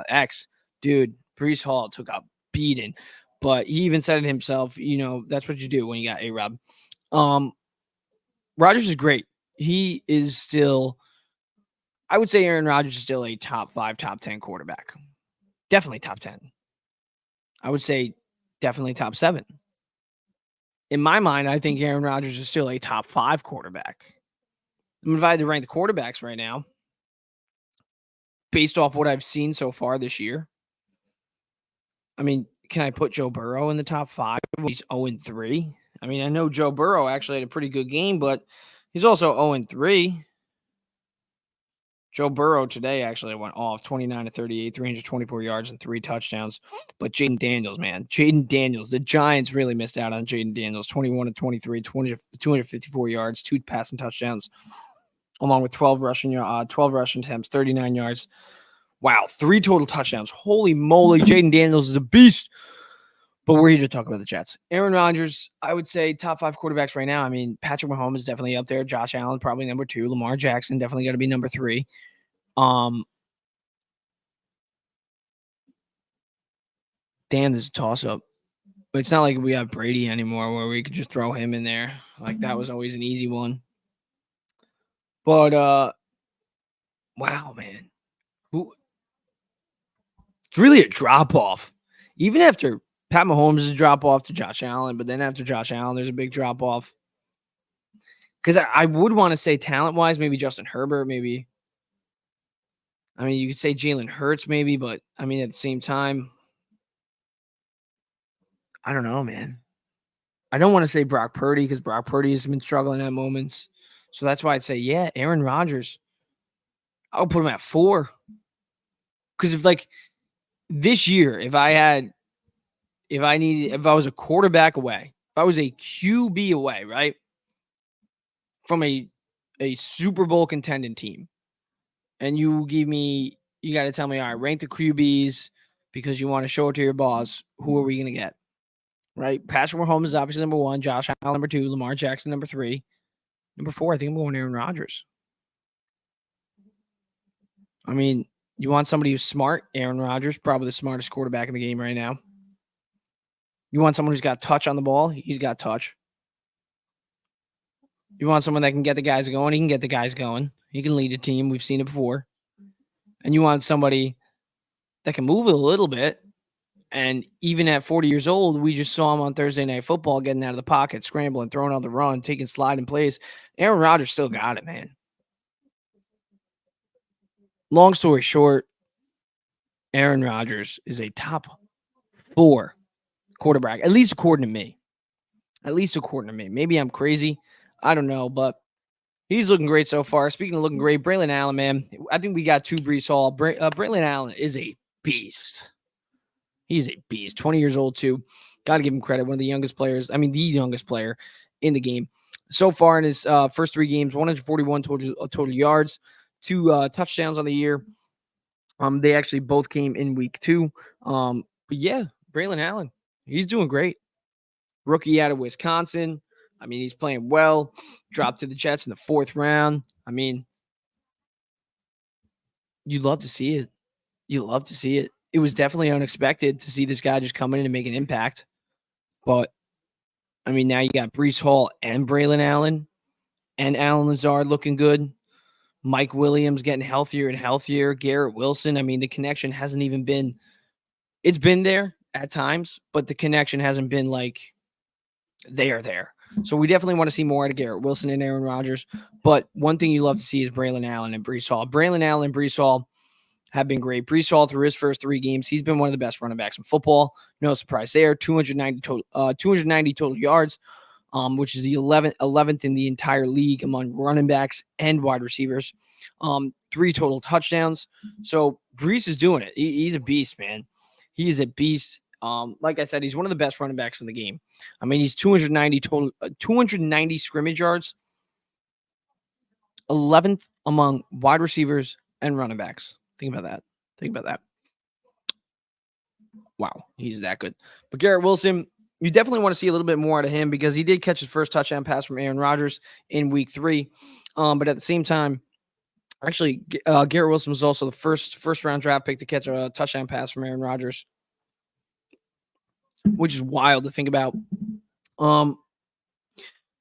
X, dude, Breece Hall took a beating. But he even said it himself, that's what you do when you got A-Rob. Rodgers is great. He is still, I would say Aaron Rodgers is still a top 5, top 10 quarterback. Definitely top 10. I would say definitely top 7. In my mind, I think Aaron Rodgers is still a top 5 quarterback. I mean, if I had to rank the quarterbacks right now, based off what I've seen so far this year, I mean, can I put Joe Burrow in the top 5 when he's 0-3? I mean, I know Joe Burrow actually had a pretty good game, but he's also 0-3. Joe Burrow today actually went off 29-38, 324 yards and 3 touchdowns. But Jaden Daniels, the Giants really missed out on Jaden Daniels, 21-23, 254 yards, 2 passing touchdowns, along with 12 rushing attempts, 39 yards. Wow, 3 total touchdowns. Holy moly, Jaden Daniels is a beast. But we're here to talk about the Jets. Aaron Rodgers, I would say top 5 quarterbacks right now. I mean, Patrick Mahomes is definitely up there. Josh Allen, probably number 2. Lamar Jackson, definitely got to be number 3. Damn, this is a toss-up. But it's not like we have Brady anymore where we could just throw him in there. Like, that was always an easy one. But, wow, man. It's really a drop-off. Even after Pat Mahomes is a drop-off to Josh Allen, but then after Josh Allen, there's a big drop-off. Because I would want to say talent-wise, maybe Justin Herbert, maybe. I mean, you could say Jalen Hurts, maybe, but, I mean, at the same time, I don't know, man. I don't want to say Brock Purdy because Brock Purdy has been struggling at moments. So that's why I'd say, yeah, Aaron Rodgers. I would put him at 4. Because this year, if I was a quarterback away, if I was a QB away, right? from a Super Bowl contending team, and you got to tell me, all right, rank the QBs because you want to show it to your boss. Who are we going to get? Right? Patrick Mahomes is obviously number 1, Josh Allen number 2, Lamar Jackson number 3. Number 4, I think I'm going Aaron Rodgers. I mean, you want somebody who's smart? Aaron Rodgers, probably the smartest quarterback in the game right now. You want someone who's got touch on the ball? He's got touch. You want someone that can get the guys going? He can get the guys going. He can lead a team. We've seen it before. And you want somebody that can move a little bit. And even at 40 years old, we just saw him on Thursday Night Football getting out of the pocket, scrambling, throwing out the run, taking sliding plays. Aaron Rodgers still got it, man. Long story short, Aaron Rodgers is a top 4 quarterback, at least according to me. Maybe I'm crazy. I don't know, but he's looking great so far. Speaking of looking great, Braylon Allen, man, I think we got 2 Breece Hall. Braylon Allen is a beast. He's a beast. 20 years old, too. Got to give him credit. One of the youngest players. I mean, the youngest player in the game. So far in his first 3 games, 141 total yards, 2 touchdowns on the year. They actually both came in week 2. But yeah, Braylon Allen, he's doing great. Rookie out of Wisconsin. I mean, he's playing well. Dropped to the Jets in the 4th round. I mean, you'd love to see it. It was definitely unexpected to see this guy just come in and make an impact. But, I mean, now you got Breece Hall and Braylon Allen and Allen Lazard looking good. Mike Williams getting healthier and healthier. Garrett Wilson. I mean, the connection hasn't even been – it's been there at times, but the connection hasn't been like they are there. So we definitely want to see more out of Garrett Wilson and Aaron Rodgers. But one thing you love to see is Braylon Allen and Breece Hall. Braylon Allen and Breece Hall have been great. Breece Hall, through his first 3 games, he's been one of the best running backs in football. No surprise there. 290 total yards, which is the 11th in the entire league among running backs and wide receivers. 3 total touchdowns. So Breece is doing it. He's a beast, man. He is a beast. Like I said, he's one of the best running backs in the game. I mean, he's 290 scrimmage yards, 11th among wide receivers and running backs. Think about that. Wow, he's that good. But Garrett Wilson, you definitely want to see a little bit more out of him because he did catch his first touchdown pass from Aaron Rodgers in week 3. But at the same time, actually, Garrett Wilson was also the first round draft pick to catch a touchdown pass from Aaron Rodgers, which is wild to think about. But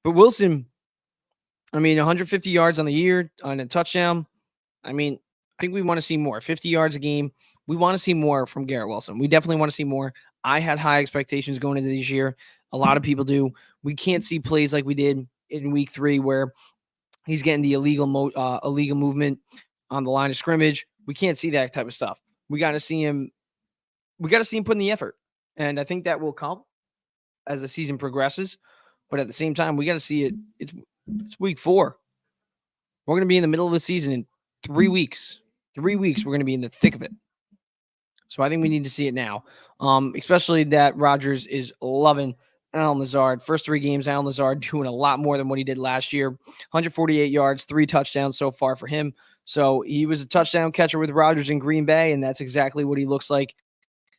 Wilson, I mean, 150 yards on the year on a touchdown. I mean, I think we want to see more. 50 yards a game. We want to see more from Garrett Wilson. We definitely want to see more. I had high expectations going into this year. A lot of people do. We can't see plays like we did in week 3 where he's getting the illegal movement on the line of scrimmage. We can't see that type of stuff. We got to see him. We got to see him put in the effort. And I think that will come as the season progresses. But at the same time, we got to see it. It's week 4. We're going to be in the middle of the season in 3 weeks. 3 weeks, we're going to be in the thick of it. So I think we need to see it now, especially that Rodgers is loving Allen Lazard. First 3 games, Allen Lazard doing a lot more than what he did last year. 148 yards, 3 touchdowns so far for him. So he was a touchdown catcher with Rodgers in Green Bay, and that's exactly what he looks like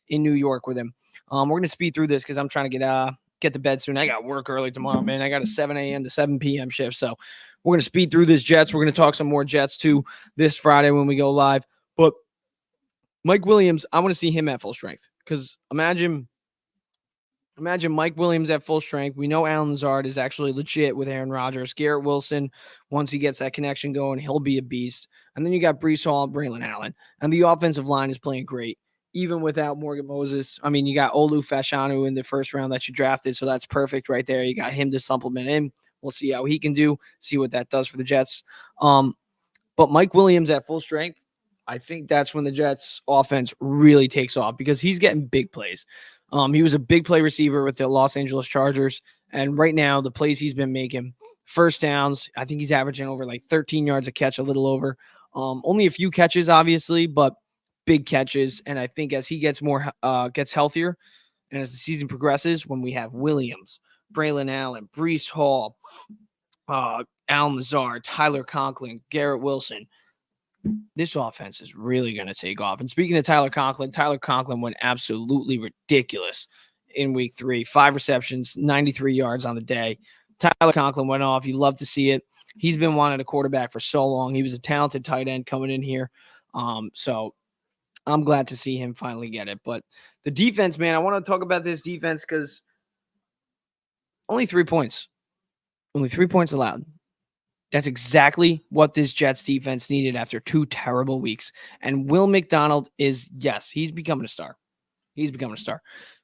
in New York with him. We're going to speed through this because I'm trying to get to bed soon. I got work early tomorrow, man. I got a 7 a.m. to 7 p.m. shift. So we're going to speed through this Jets. We're going to talk some more Jets too this Friday when we go live. But Mike Williams, I want to see him at full strength because imagine Mike Williams at full strength. We know Allen Lazard is actually legit with Aaron Rodgers. Garrett Wilson, once he gets that connection going, he'll be a beast. And then you got Breece Hall and Braylon Allen. And the offensive line is playing great, even without Morgan Moses. I mean, you got Olu Fashanu in the first round that you drafted, so that's perfect right there. You got him to supplement him. We'll see how he can do, see what that does for the Jets. But Mike Williams at full strength, I think that's when the Jets offense really takes off because he's getting big plays. He was a big play receiver with the Los Angeles Chargers. And right now, the plays he's been making, first downs, I think he's averaging over like 13 yards a catch, a little over. Only a few catches, obviously, but big catches. And I think as he gets healthier and as the season progresses, when we have Williams, Braylon Allen, Breece Hall, Al Lazard, Tyler Conklin, Garrett Wilson. This offense is really going to take off. And speaking of Tyler Conklin went absolutely ridiculous in week 3. 5 receptions, 93 yards on the day. Tyler Conklin went off. You love to see it. He's been wanting a quarterback for so long. He was a talented tight end coming in here. So I'm glad to see him finally get it. But the defense, man, I want to talk about this defense because only 3 points. Only 3 points allowed. That's exactly what this Jets defense needed after 2 terrible weeks. And Will McDonald is, yes, he's becoming a star. He's becoming a star.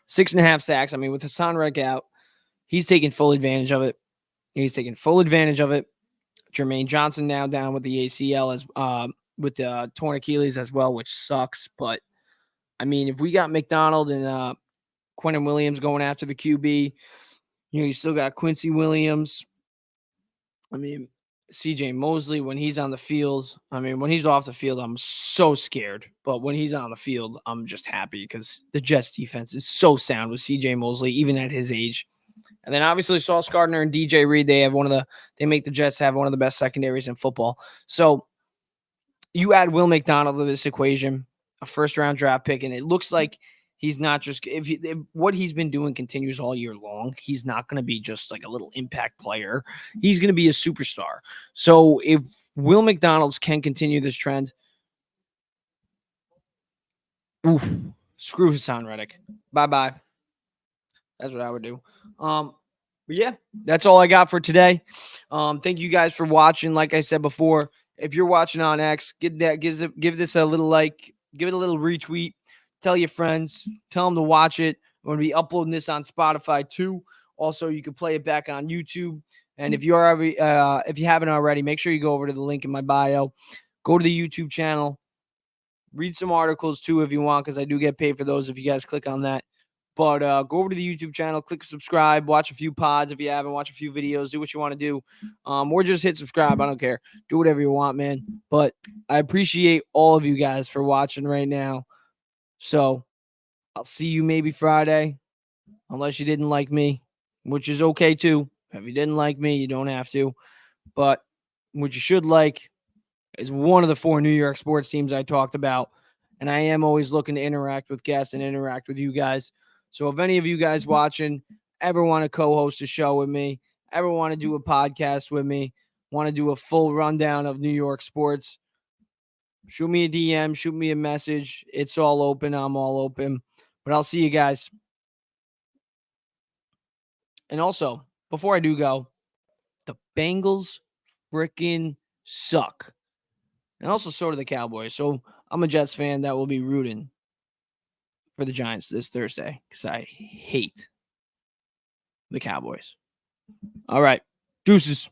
6.5 sacks. I mean, with Hassan Reddick out, he's taking full advantage of it. Jermaine Johnson now down with the ACL as with the torn Achilles as well, which sucks. But I mean, if we got McDonald and Quentin Williams going after the QB, you still got Quincy Williams. I mean, CJ Mosley, when he's on the field, when he's off the field, I'm so scared. But when he's on the field, I'm just happy because the Jets defense is so sound with CJ Mosley, even at his age. And then obviously Sauce Gardner and DJ Reed, they make the Jets have one of the best secondaries in football. So you add Will McDonald to this equation, a first-round draft pick, and it looks like he's not just if what he's been doing continues all year long, he's not going to be just like a little impact player. He's going to be a superstar. So if Will McDonald's can continue this trend, screw Hassan Reddick. Bye-bye. That's what I would do. But yeah, that's all I got for today. Thank you guys for watching. Like I said before, if you're watching on X, give this a little like, give it a little retweet. Tell your friends, tell them to watch it. I'm going to be uploading this on Spotify too. Also, you can play it back on YouTube. And if you haven't already, make sure you go over to the link in my bio. Go to the YouTube channel. Read some articles too if you want, because I do get paid for those if you guys click on that. But go over to the YouTube channel, click subscribe, watch a few pods if you haven't, watch a few videos, do what you want to do. Or just hit subscribe. I don't care. Do whatever you want, man. But I appreciate all of you guys for watching right now. So I'll see you maybe Friday, unless you didn't like me, which is okay too. If you didn't like me, you don't have to. But what you should like is one of the 4 New York sports teams I talked about. And I am always looking to interact with guests and interact with you guys. So if any of you guys watching ever want to co-host a show with me, ever want to do a podcast with me, want to do a full rundown of New York sports, shoot me a DM, shoot me a message. It's all open. I'm all open. But I'll see you guys. And also, before I do go, the Bengals freaking suck. And also so do the Cowboys. So I'm a Jets fan that will be rooting for the Giants this Thursday because I hate the Cowboys. All right. Deuces.